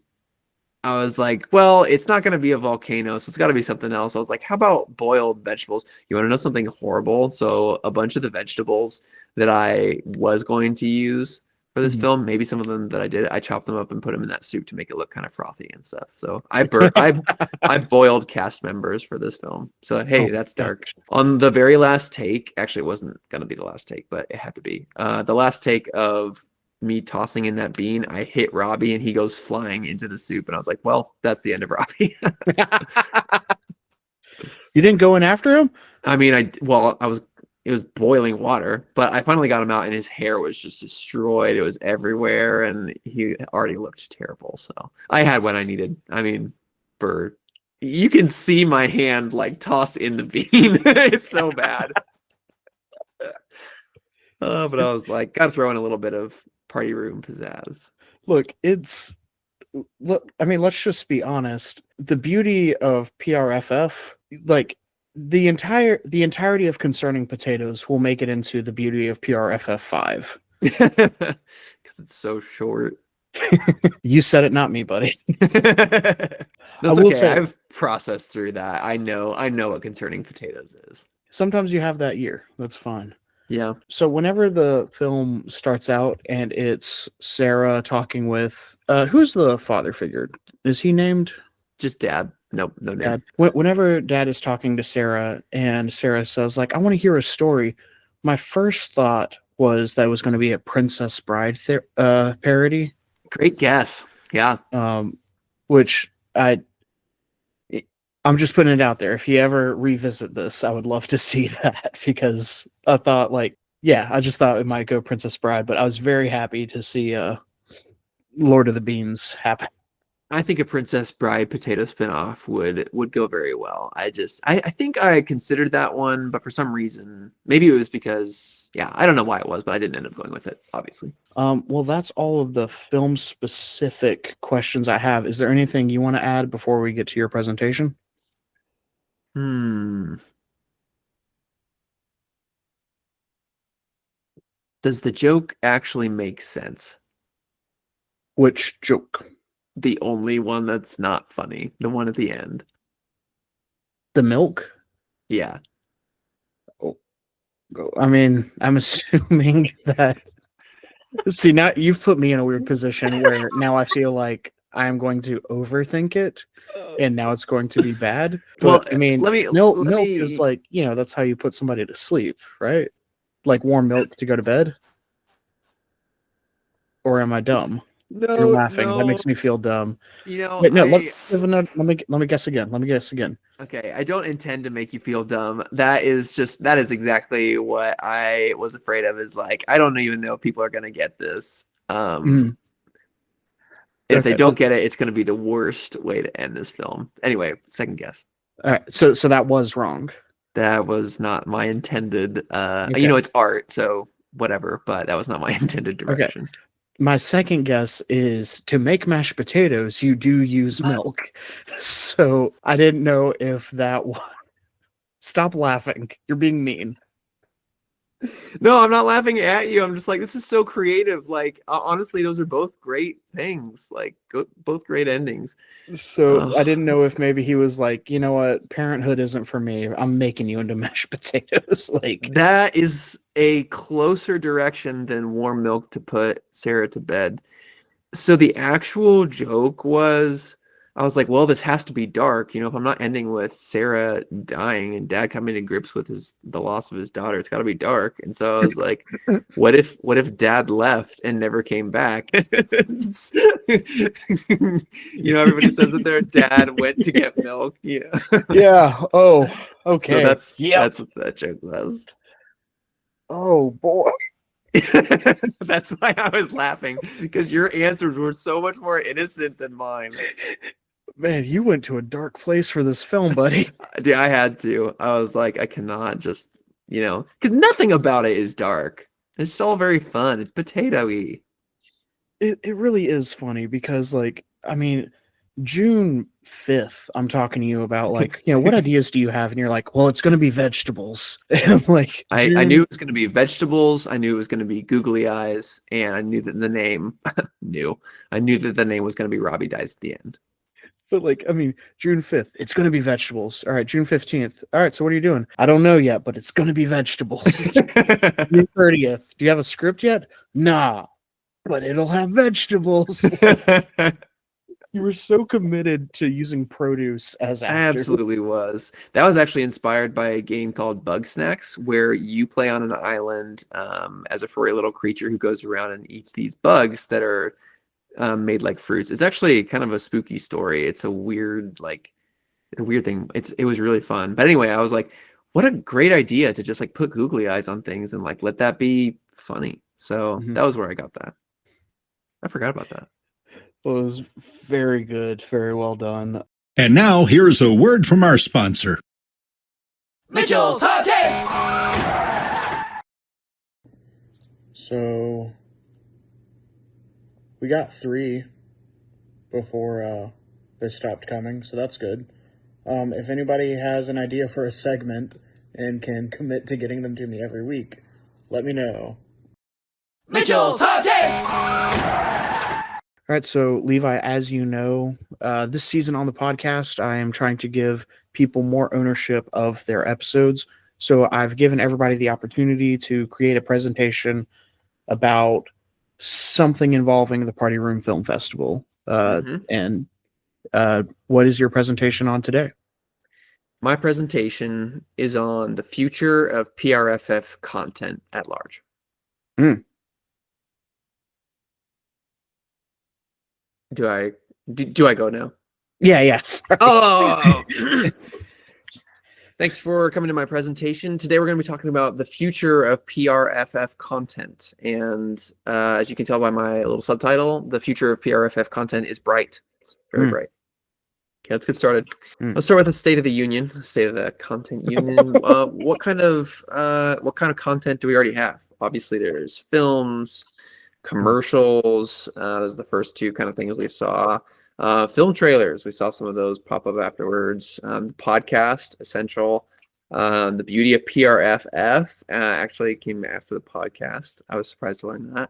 I was like, well, it's not going to be a volcano, so it's got to be something else. I was like, how about boiled vegetables? You want to know something horrible? So a bunch of the vegetables that I was going to use for this film, maybe some of them that I chopped them up and put them in that soup to make it look kind of frothy and stuff. So I boiled cast members for this film. So hey, that's dark. On the very last take, actually it wasn't going to be the last take, but it had to be. The last take of me tossing in that bean, I hit Robbie and he goes flying into the soup, and I was like, well, that's the end of Robbie. You didn't go in after him? I mean, it was boiling water, but I finally got him out and his hair was just destroyed. It was everywhere and he already looked terrible. So I had what I needed. I mean, you can see my hand like toss in the bean. It's so bad. But I was like, gotta throw in a little bit of party room pizzazz. Look, I mean, let's just be honest. The beauty of PRFF, like the entirety of Concerning Potatoes will make it into the beauty of PRFF 5. Because it's so short. You said it, not me, buddy. That's okay. I've processed through that. I know what Concerning Potatoes is. Sometimes you have that year. That's fine. Yeah. So whenever the film starts out and it's Sarah talking with who's the father figure? Is he named? Just Dad. No name. Dad. Whenever Dad is talking to Sarah and Sarah says like, I want to hear a story, my first thought was that it was going to be a Princess Bride parody. Great guess. Yeah. Which I'm just putting it out there. If you ever revisit this, I would love to see that, because I thought I just thought it might go Princess Bride, but I was very happy to see Lord of the Beans happen. I think a Princess Bride potato spinoff would go very well. I think I considered that one, but for some reason, maybe it was because, I don't know why it was, but I didn't end up going with it, obviously. Well, that's all of the film specific questions I have. Is there anything you want to add before we get to your presentation? Does the joke actually make sense? Which joke? The only one that's not funny. The one at the end. The milk? Yeah. Oh, I mean, I'm assuming that... See, now you've put me in a weird position where now I feel like I'm going to overthink it, and now it's going to be bad. But, well, I mean, milk is like, that's how you put somebody to sleep, right? Like warm milk to go to bed? Or am I dumb? No, you're laughing. No. That makes me feel dumb. Wait, no. Let me guess again. Let me guess again. Okay, I don't intend to make you feel dumb. That is exactly what I was afraid of. Is like, I don't even know if people are gonna get this. If they don't get it, it's gonna be the worst way to end this film. Anyway, second guess. All right, so that was wrong. That was not my intended. Okay. It's art, so whatever. But that was not my intended Okay. direction. My second guess is to make mashed potatoes, you do use milk. So I didn't know if that was. Stop laughing. You're being mean. No, I'm not laughing at you. I'm just like, this is so creative. Like, honestly, those are both great things. Like, both great endings. So I Ugh. didn't know if maybe he was like, you know what, parenthood isn't for me. I'm making you into mashed potatoes. Like, That is a closer direction than warm milk to put Sarah to bed. So the actual joke was, I was like, well, this has to be dark. If I'm not ending with Sarah dying and dad coming to grips with the loss of his daughter, it's got to be dark. And so I was like, what if dad left and never came back? Everybody says that their dad went to get milk. yeah. Oh, So okay. that's Yep. that's what that joke was. Oh boy. That's why I was laughing, because your answers were so much more innocent than mine. Man, you went to a dark place for this film, buddy. Dude, I had to. I was like, I cannot just, because nothing about it is dark. It's all very fun. It's potato-y. It really is funny because, like, I mean, June 5th, I'm talking to you about, like, what ideas do you have? And you're like, well, it's going to be vegetables. And, like, I knew it was going to be vegetables. I knew it was going to be googly eyes, and I knew that the name I knew that the name was going to be Robbie Dies at the end. But, like, I mean, June 5th, it's going to be vegetables. All right, June 15th. All right, so what are you doing? I don't know yet, but it's going to be vegetables. June 30th. Do you have a script yet? Nah, but it'll have vegetables. You were so committed to using produce as actors. Absolutely was. That was actually inspired by a game called Bug Snacks, where you play on an island as a furry little creature who goes around and eats these bugs that are made like fruits. It's actually kind of a spooky story. It's a weird thing. It was really fun. But anyway, I was like, what a great idea to just like put googly eyes on things and like let that be funny. So that was where I got that. I forgot about that. Well, it was very good, very well done. And now here's a word from our sponsor. Mitchell's Hot Takes! So we got 3 before they stopped coming, so that's good. If anybody has an idea for a segment and can commit to getting them to me every week, let me know. Mitchell's Hot Takes! All right, so Levi, as you know, this season on the podcast, I am trying to give people more ownership of their episodes. So I've given everybody the opportunity to create a presentation about something involving the Party Room Film Festival. And what is your presentation on today? My presentation is on the future of PRFF content at large. Do I go now? Yeah. Sorry. Oh, thanks for coming to my presentation. Today we're going to be talking about the future of PRFF content. And as you can tell by my little subtitle, the future of PRFF content is bright. It's very bright. Okay, let's get started. Let's start with the State of the Union, State of the Content Union. What kind of content do we already have? Obviously, there's films, commercials. Those are the first 2 kind of things we saw. Film trailers, we saw some of those pop up afterwards. Podcast, essential. The beauty of PRFF actually came after the podcast. I was surprised to learn that.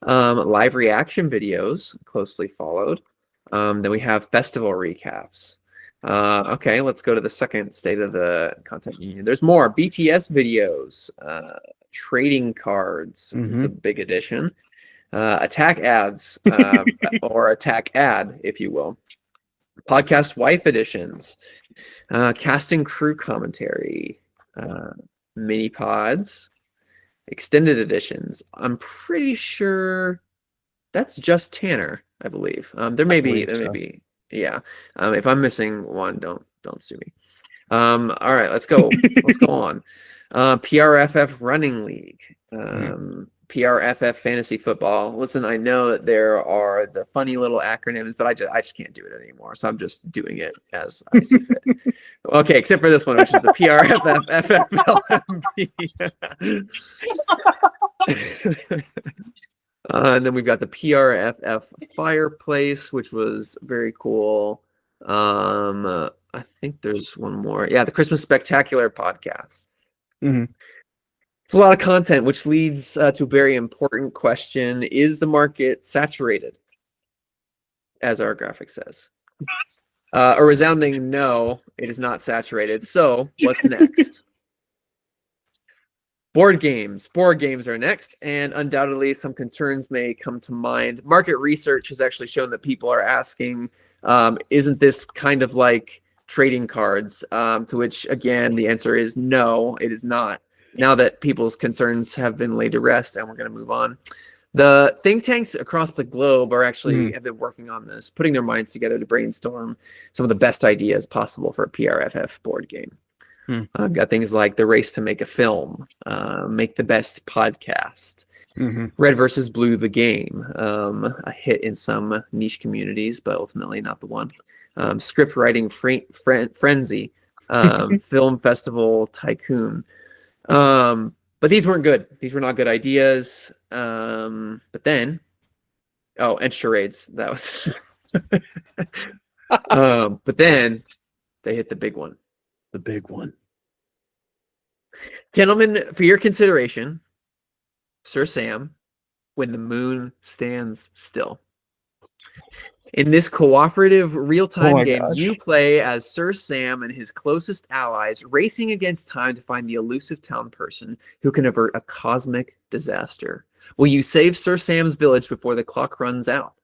Live reaction videos closely followed. Then we have festival recaps. Okay, let's go to the second State of the Content Union. There's more BTS videos, trading cards. It's a big addition. Attack ads, or attack ad, if you will. Podcast wife editions, cast and crew commentary, mini pods, extended editions. I'm pretty sure that's just Tanner, I believe. There may be, yeah. If I'm missing one, don't sue me. All right, let's go. Let's go on. PRFF Running League. PRFF Fantasy Football. Listen, I know that there are the funny little acronyms, but I just can't do it anymore. So I'm just doing it as I see fit. Okay, except for this one, which is the PRFF FFLMP. And then we've got the PRFF Fireplace, which was very cool. I think there's one more. Yeah, the Christmas Spectacular podcast. Mhm. It's a lot of content, which leads to a very important question. Is the market saturated? As our graphic says. A resounding no, it is not saturated. So what's next? Board games. Board games are next, and undoubtedly some concerns may come to mind. Market research has actually shown that people are asking, isn't this kind of like trading cards? To which, again, the answer is no, it is not. Now that people's concerns have been laid to rest, and we're going to move on. The think tanks across the globe are actually have been working on this, putting their minds together to brainstorm some of the best ideas possible for a PRFF board game. I've got things like the race to make a film, make the best podcast, Red versus Blue the game, a hit in some niche communities, but ultimately not the one. Script writing frenzy, film festival tycoon. But these weren't good. These were not good ideas. But then, and charades. That was. But then they hit the big one. The big one. Gentlemen, for your consideration, Sir Sam, When the Moon Stands Still. In this cooperative real-time game, you play as Sir Sam and his closest allies racing against time to find the elusive town person who can avert a cosmic disaster. Will you save Sir Sam's village before the clock runs out?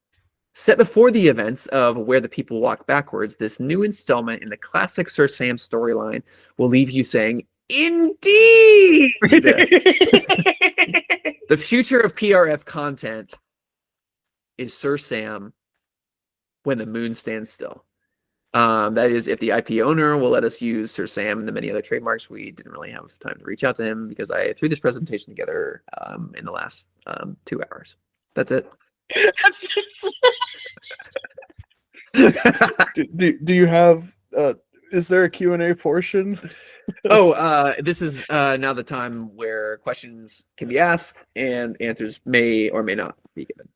Set before the events of Where the People Walk Backwards, this new installment in the classic Sir Sam storyline will leave you saying, "Indeed!" The future of PRF content is Sir Sam, When the Moon Stands Still. That is, if the IP owner will let us use Sir Sam and the many other trademarks. We didn't really have time to reach out to him because I threw this presentation together in the last 2 hours. That's it. do you have is there a Q&A portion? This is now the time where questions can be asked and answers may or may not be given.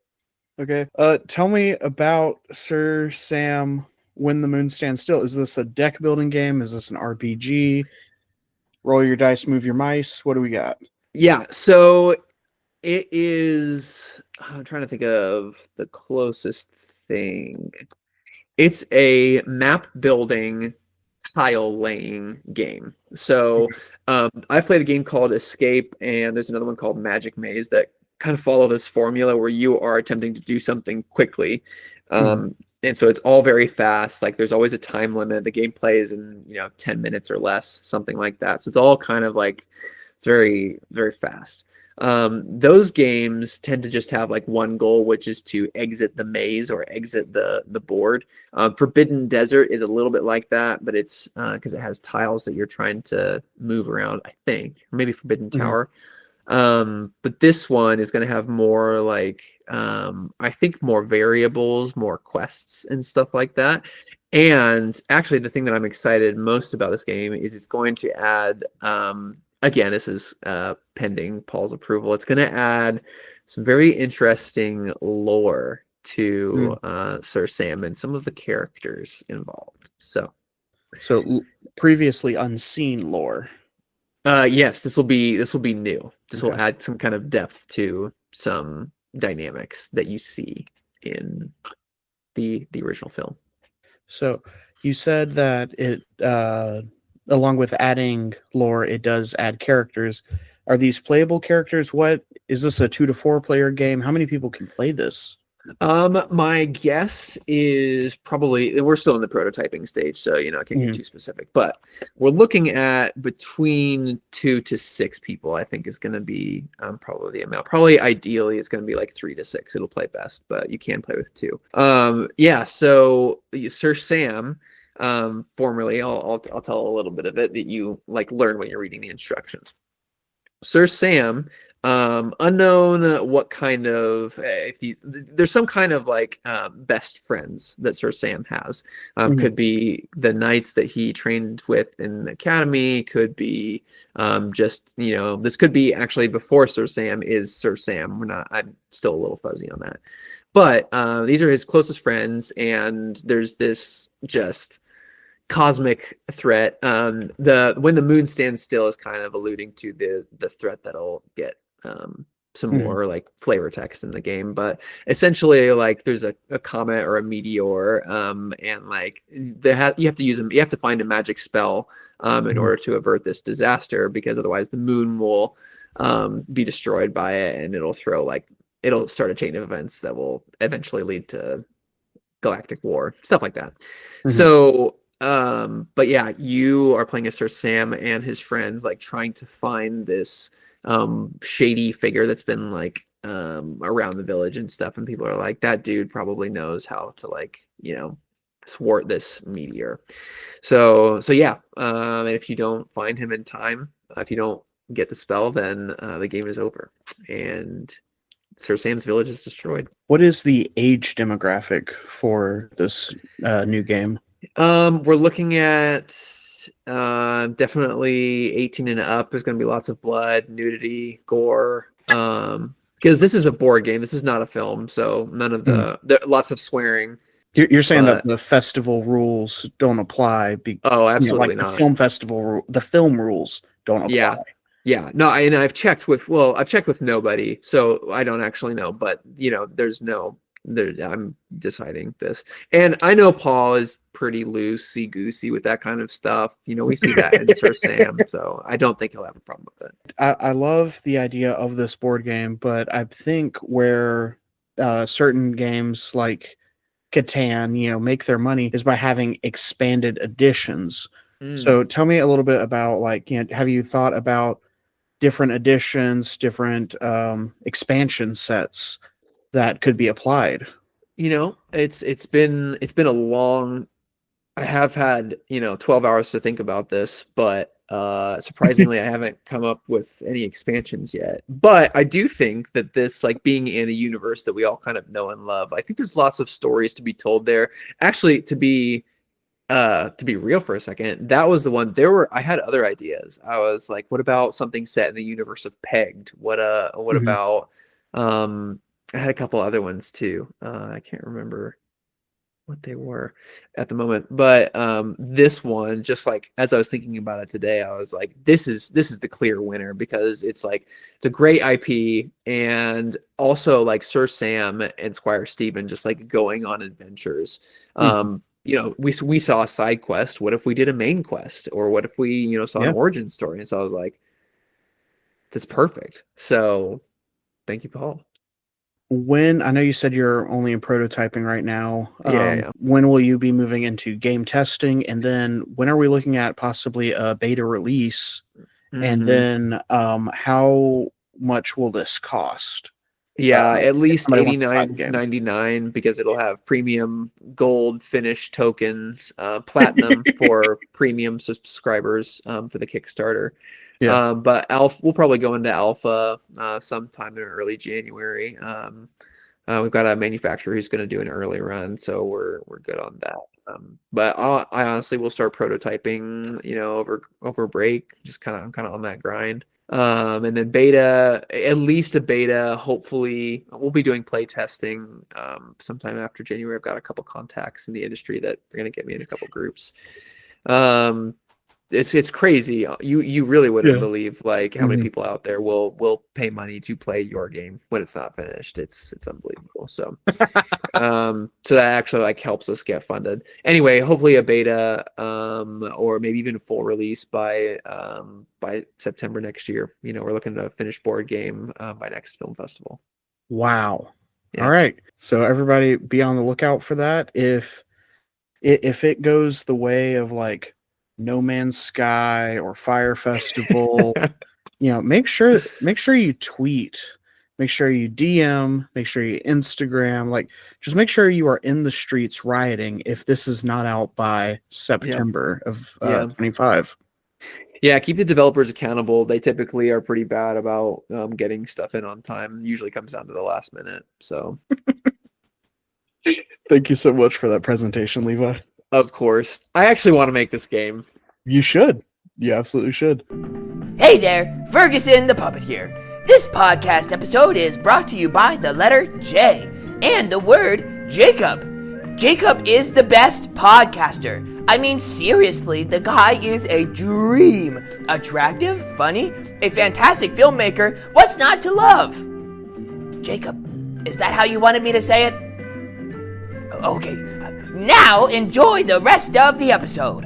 Okay. Tell me about Sir Sam, When the Moon Stands Still. Is this a deck building game? Is this an RPG? Roll your dice, move your mice. What do we got? Yeah, so it is. I'm trying to think of the closest thing. It's a map building, tile laying game. So I've played a game called Escape, and there's another one called Magic Maze that kind of follow this formula where you are attempting to do something quickly. And so it's all very fast. Like there's always a time limit. The game plays in 10 minutes or less, something like that. So it's all kind of like, it's very, very fast. Those games tend to just have like one goal, which is to exit the maze or exit the board. Forbidden Desert is a little bit like that, but it's because it has tiles that you're trying to move around, I think. Or maybe Forbidden Tower. But this one is going to have more like I think more variables, more quests and stuff like that. And actually the thing that I'm excited most about this game is it's going to add again, this is pending Paul's approval. It's going to add some very interesting lore to Sir Sam and some of the characters involved. So previously unseen lore. Yes, this will be new. This will add some kind of depth to some dynamics that you see in the original film. So you said that it along with adding lore, it does add characters. Are these playable characters? What is this, a 2 to 4 player game? How many people can play this? My guess is probably, we're still in the prototyping stage, so I can't get too specific, but we're looking at between 2 to 6 people. I think is going to be probably the amount. Probably ideally it's going to be like 3 to 6. It'll play best, but you can play with 2. Yeah. So Sir Sam, formerly. I'll tell a little bit of it that you like learn when you're reading the instructions. Sir Sam, unknown what kind of there's some kind of like best friends that Sir Sam has. Mhm. Could be the knights that he trained with in the academy, could be just this could be actually before Sir Sam is Sir Sam. I'm still a little fuzzy on that. But these are his closest friends, and there's this just cosmic threat. The when the moon stands still is kind of alluding to the threat that'll get some Mhm. more like flavor text in the game. But essentially, like there's a comet or a meteor, and like you have to use them. You have to find a magic spell in order to avert this disaster, because otherwise the moon will be destroyed by it, and it'll start a chain of events that will eventually lead to galactic war, stuff like that. Mhm. So but yeah, you are playing as Sir Sam and his friends, like trying to find this shady figure that's been like around the village and stuff, and people are like, that dude probably knows how to like thwart this meteor. So yeah, and if you don't find him in time, if you don't get the spell, then the game is over and Sir Sam's village is destroyed. What is the age demographic for this new game? We're looking at definitely 18 and up. There's going to be lots of blood, nudity, gore. Because this is a board game. This is not a film, so none of lots of swearing. You're saying that But- the festival rules don't apply. Oh, absolutely like not. the film festival, the film rules don't apply. Yeah. No, and I've checked with nobody, so I don't actually know. But there's no. I'm deciding this, and I know Paul is pretty loosey goosey with that kind of stuff. We see that in Sir Sam, so I don't think he'll have a problem with it. I love the idea of this board game, but I think where certain games like Catan, make their money is by having expanded editions. So tell me a little bit about have you thought about different editions, different expansion sets that could be applied? It's been a long. I have had 12 hours to think about this, but surprisingly, I haven't come up with any expansions yet. But I do think that this, like being in a universe that we all kind of know and love, I think there's lots of stories to be told there. Actually, to be real for a second, that was the one. I had other ideas. I was like, what about something set in the universe of Pegged? What about I had a couple other ones too. I can't remember what they were at the moment, but this one, just like as I was thinking about it today, I was like, this is the clear winner, because it's a great IP, and also like Sir Sam and Squire Stephen just like going on adventures. We saw a side quest. What if we did a main quest, or what if we saw an origin story? And so I was like, that's perfect. So thank you, Paul. When I know you said you're only in prototyping right now, Yeah. when will you be moving into game testing? And then when are we looking at possibly a beta release? And Mhm. then how much will this cost? Yeah, at least somebody wants to buy the game. $89.99, because it'll have premium gold finish tokens, platinum for premium subscribers for the Kickstarter. Yeah. But we'll probably go into alpha sometime in early January. We've got a manufacturer who's going to do an early run, so we're good on that. But I honestly will start prototyping, over break. I'm kind of on that grind. And then beta, at least a beta. Hopefully, we'll be doing play testing sometime after January. I've got a couple contacts in the industry that are going to get me in a couple groups. It's crazy. You really wouldn't believe like how many people out there will pay money to play your game when it's not finished. It's unbelievable. So so that actually like helps us get funded. Anyway, hopefully a beta or maybe even a full release by September next year. We're looking at a finished board game by next film festival. Wow. Yeah. All right. So everybody be on the lookout for that. If it goes the way of like No Man's Sky or Fire Festival, make sure you tweet make sure you DM, make sure you Instagram, like just make sure you are in the streets rioting if this is not out by September of Yeah. 25. Yeah, keep the developers accountable. They typically are pretty bad about getting stuff in on time. Usually comes down to the last minute. So, Thank you so much for that presentation, Levi. of course, I actually want to make this game. You should. You absolutely should. Hey there, Ferguson the Puppet here. This podcast episode is brought to you by the letter J and the word Jacob. Jacob is the best podcaster. I mean, seriously, the guy is a dream. Attractive, funny, a fantastic filmmaker. What's not to love? Jacob, is that how you wanted me to say it? Okay, now enjoy the rest of the episode.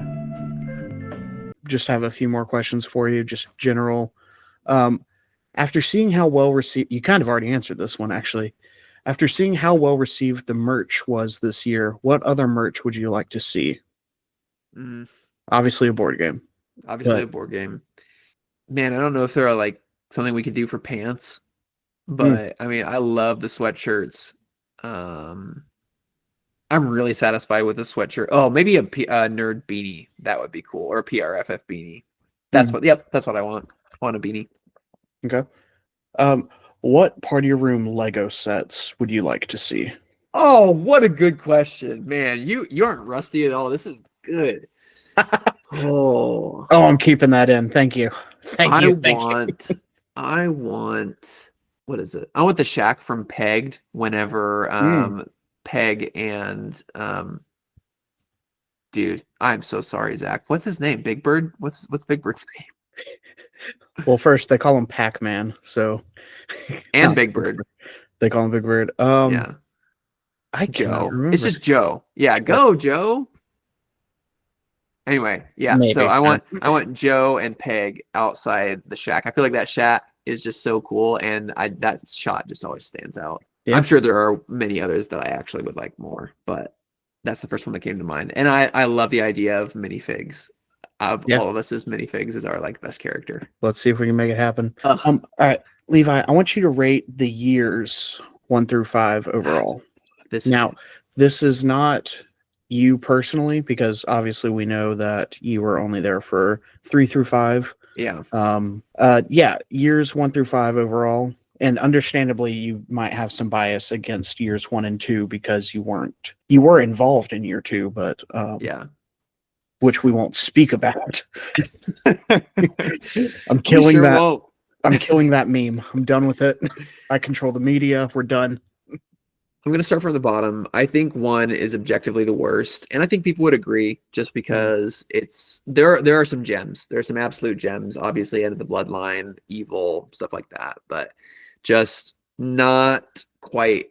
Just have a few more questions for you, just general. After seeing how well received, you kind of already answered this one actually. After seeing how well received the merch was this year, what other merch would you like to see? Obviously a board game. Obviously, a board game. Man, I don't know if there are like something we could do for pants, but I mean, I love the sweatshirts. I'm really satisfied with the sweatshirt. Oh, maybe a nerd beanie. That would be cool, or a PRFF beanie. That's what. Yep, that's what I want. I want a beanie. Okay. What part of your room Lego sets would you like to see? Oh, what a good question, man! You aren't rusty at all. This is good. Oh, I'm keeping that in. Thank you. Thank you. I want. What is it? I want the shack from Pegged. Whenever Peg and dude, I'm so sorry, Zach. What's his name? Big Bird? What's Big Bird's name? Well, first they call him Pac-Man, so And Big Bird. They call him Big Bird. Yeah. I Joe. cannot remember. It's just Joe. Yeah, go Joe. Anyway, yeah. Maybe. So I want Joe and Peg outside the shack. I feel like that shack is just so cool, and that shot just always stands out. Yeah. I'm sure there are many others that I actually would like more, but that's the first one that came to mind. And I love the idea of minifigs. All of us as minifigs is our like best character. Let's see if we can make it happen. All right, Levi, I want you to rate the years 1 through 5 overall. This is not you personally, because obviously we know that you were only there for 3 through 5. Yeah. Years 1 through 5 overall. And understandably, you might have some bias against years 1 and 2 because you were involved in year 2, but which we won't speak about. I'm killing that. Won't. I'm killing that meme. I'm done with it. I control the media. We're done. I'm going to start from the bottom. I think 1 is objectively the worst, and I think people would agree just because there are some gems. There are some absolute gems, obviously, End of the Bloodline, Evil, stuff like that, but just didn't quite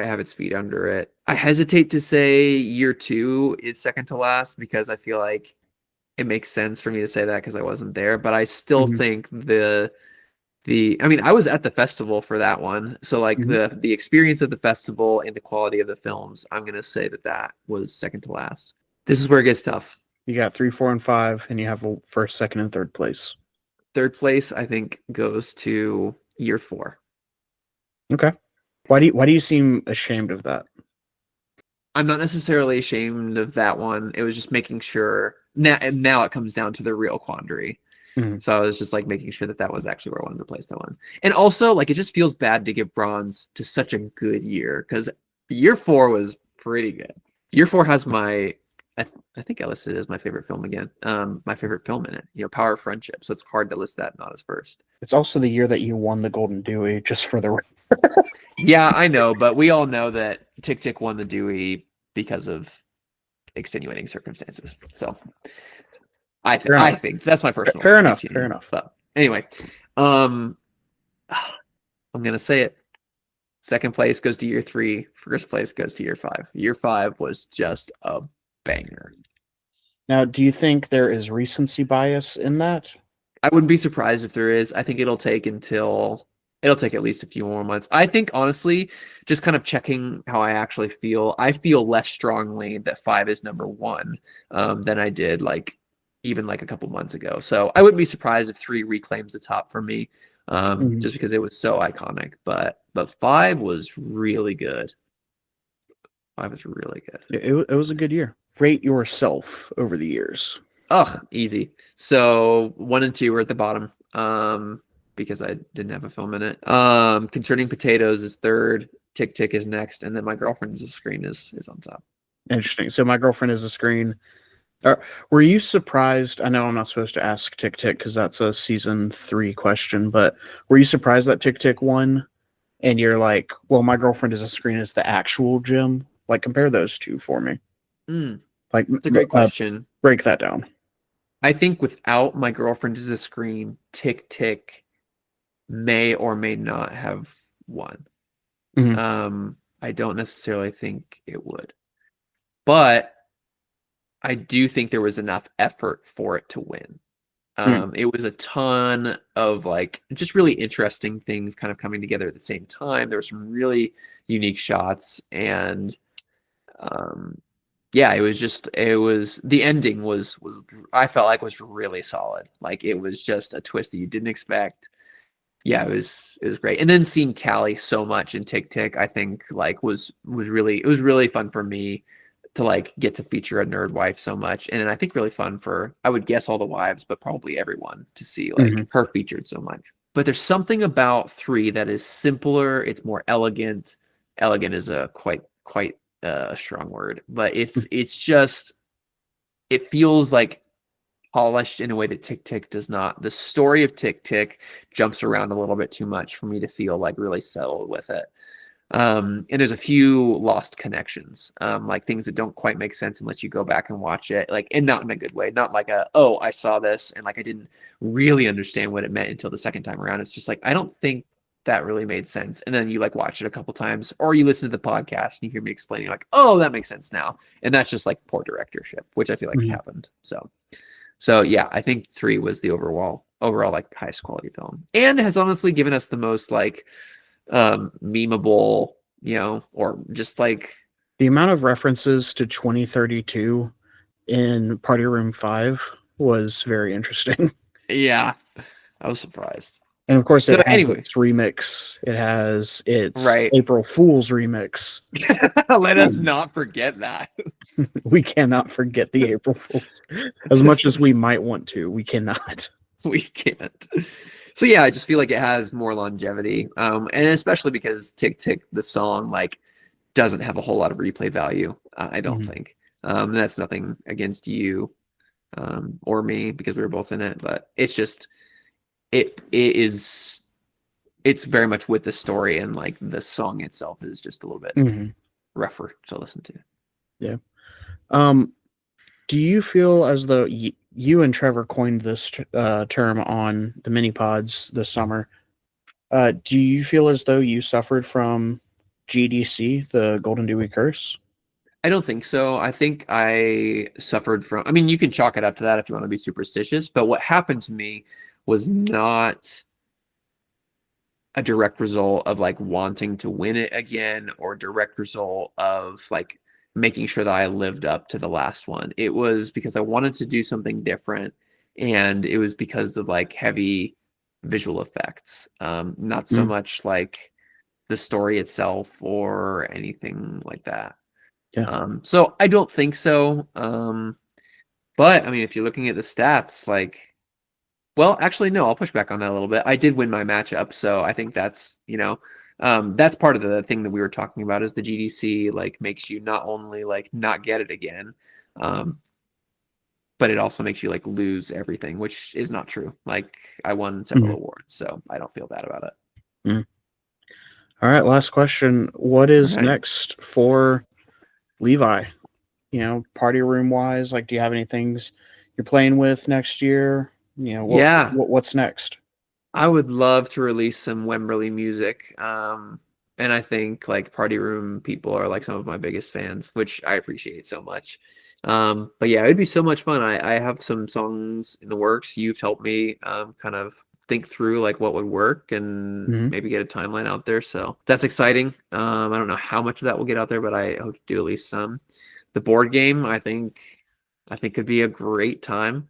have its feet under it. I hesitate to say year 2 is second to last because I feel like it makes sense for me to say that because I wasn't there, but I still think I was at the festival for that one. So like the experience of the festival and the quality of the films, I'm going to say that was second to last. This is where it gets tough. You got 3, 4, and 5, and you have a first, second, and third place. Third place, I think, goes to year 4. Okay. Why do you seem ashamed of that? I'm not necessarily ashamed of that one. It was just making sure. Now it comes down to the real quandary. So I was just like making sure that was actually where I wanted to place that one. And also, like, it just feels bad to give bronze to such a good year because year 4 was pretty good. Year 4 has I think I listed it as my favorite film again. My favorite film in it, Power of Friendship. So it's hard to list that not as first. It's also the year that you won the Golden Dewey, just for the. Yeah, I know, but we all know that Tick Tick won the Dewey because of extenuating circumstances. So I think that's my personal. Fair enough. But anyway, I'm gonna say it. Second place goes to year 3. First place goes to year 5. Year 5 was just a banger. Now, do you think there is recency bias in that? I wouldn't be surprised if there is. I think it'll take at least a few more months. I think, honestly, just kind of checking how I actually feel, I feel less strongly that 5 is number 1 than I did even a couple months ago. So I wouldn't be surprised if 3 reclaims the top for me. just because it was so iconic. But 5 was really good. 5 was really good. It was a good year. Rate yourself over the years. Ugh, easy. So 1 and 2 were at the bottom. Because I didn't have a film in it. Concerning Potatoes is third. Tick Tick is next, and then My Girlfriend Is a Screen is on top. Interesting. So My Girlfriend Is a Screen. Were you surprised? I know I'm not supposed to ask Tick Tick because that's a season 3 question, but were you surprised that Tick Tick won? And you're like, well, My Girlfriend Is a Screen is the actual gem. Like, compare those two for me. Like, That's a great question. Break that down. I think without My Girlfriend Is a Screen, Tick Tick may or may not have won. I don't necessarily think it would, but I do think there was enough effort for it to win. It was a ton of like just really interesting things kind of coming together at the same time. There were some really unique shots, and yeah, it was the ending was I felt like was really solid. Like it was just a twist that you didn't expect. Yeah, it was great. And then seeing Callie so much in Tick Tick, I think like was really fun for me to like get to feature a nerd wife so much. And I think really fun for, I would guess, all the wives, but probably everyone to see like her featured so much. But there's something about 3 that is simpler, it's more elegant. Elegant is a quite a strong word, but it's just, it feels like polished in a way that Tick Tick does not. The story of Tick Tick jumps around a little bit too much for me to feel like really settled with it. And there's a few lost connections, like things that don't quite make sense unless you go back and watch it, like, and not in a good way, not like oh, I saw this and like I didn't really understand what it meant until the second time around. It's just like, I don't think that really made sense. And then you like watch it a couple times, or you listen to the podcast and you hear me explaining like, oh, that makes sense now. And that's just like poor directorship, which I feel like happened. So yeah, I think 3 was the overall like highest quality film, and has honestly given us the most like memeable, or just like the amount of references to 2032 in Party Room 5 was very interesting. Yeah, I was surprised. And of course, it has its remix. It has its April Fool's remix. Let us not forget that. We cannot forget the April Fool's. As much as we might want to, we cannot. We can't. So yeah, I just feel like it has more longevity, and especially because Tick Tick, the song, like doesn't have a whole lot of replay value. I don't think. That's nothing against you or me, because we were both in it, but it's just it's very much with the story, and like the song itself is just a little bit rougher to listen to. Yeah. Do you feel as though you and Trevor coined this term on the mini pods this summer? Do you feel as though you suffered from GDC, the Golden Dewey Curse? I don't think so. I think I suffered from, I mean, you can chalk it up to that if you want to be superstitious, but what happened to me was not a direct result of like wanting to win it again, or direct result of like making sure that I lived up to the last one. It was because I wanted to do something different, and it was because of like heavy visual effects, not so much like the story itself or anything like that. So I don't think so. But I mean, if you're looking at the stats, like, well, actually, no, I'll push back on that a little bit. I did win my matchup, so I think that's, that's part of the thing that we were talking about, is the GDC like makes you not only like not get it again, but it also makes you like lose everything, which is not true. Like I won several awards, so I don't feel bad about it. All right, last question. What is next for Levi? Party room wise, like, do you have any things you're playing with next year? What's next? I would love to release some Wemberley music. And I think like Party Room people are like some of my biggest fans, which I appreciate so much. But yeah, it'd be so much fun. I have some songs in the works. You've helped me kind of think through like what would work, and maybe get a timeline out there. So that's exciting. I don't know how much of that will get out there, but I hope to do at least some. The board game, I think could be a great time.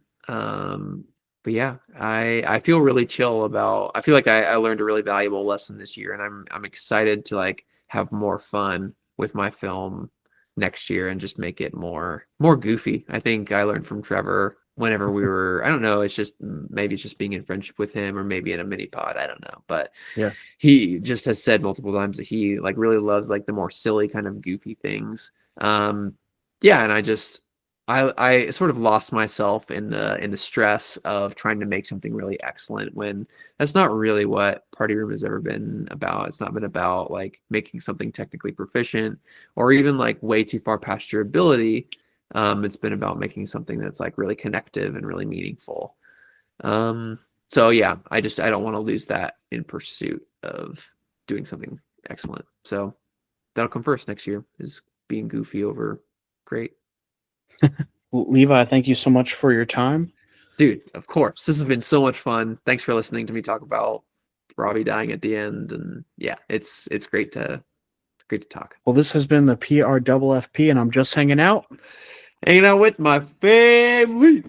yeah, I feel really chill about. I feel like I learned a really valuable lesson this year, and I'm excited to like have more fun with my film next year and just make it more goofy. I think I learned from Trevor whenever we were. I don't know. It's just maybe it's just being in friendship with him, or maybe in a mini pod. I don't know, but Yeah. he just has said multiple times that he like really loves like the more silly kind of goofy things. Yeah, and I sort of lost myself in the stress of trying to make something really excellent when that's not really what Party Room has ever been about. It's not been about like making something technically proficient or even like way too far past your ability. It's been about making something that's like really connective and really meaningful. So yeah, I don't want to lose that in pursuit of doing something excellent. So that'll come first next year is being goofy over great. Levi, thank you so much for your time. Dude, of course. This has been so much fun. Thanks for listening to me talk about Robbie dying at the end. And yeah, it's great to talk. Well, this has been the PRFFP, and I'm just hanging out. Hanging out with my family.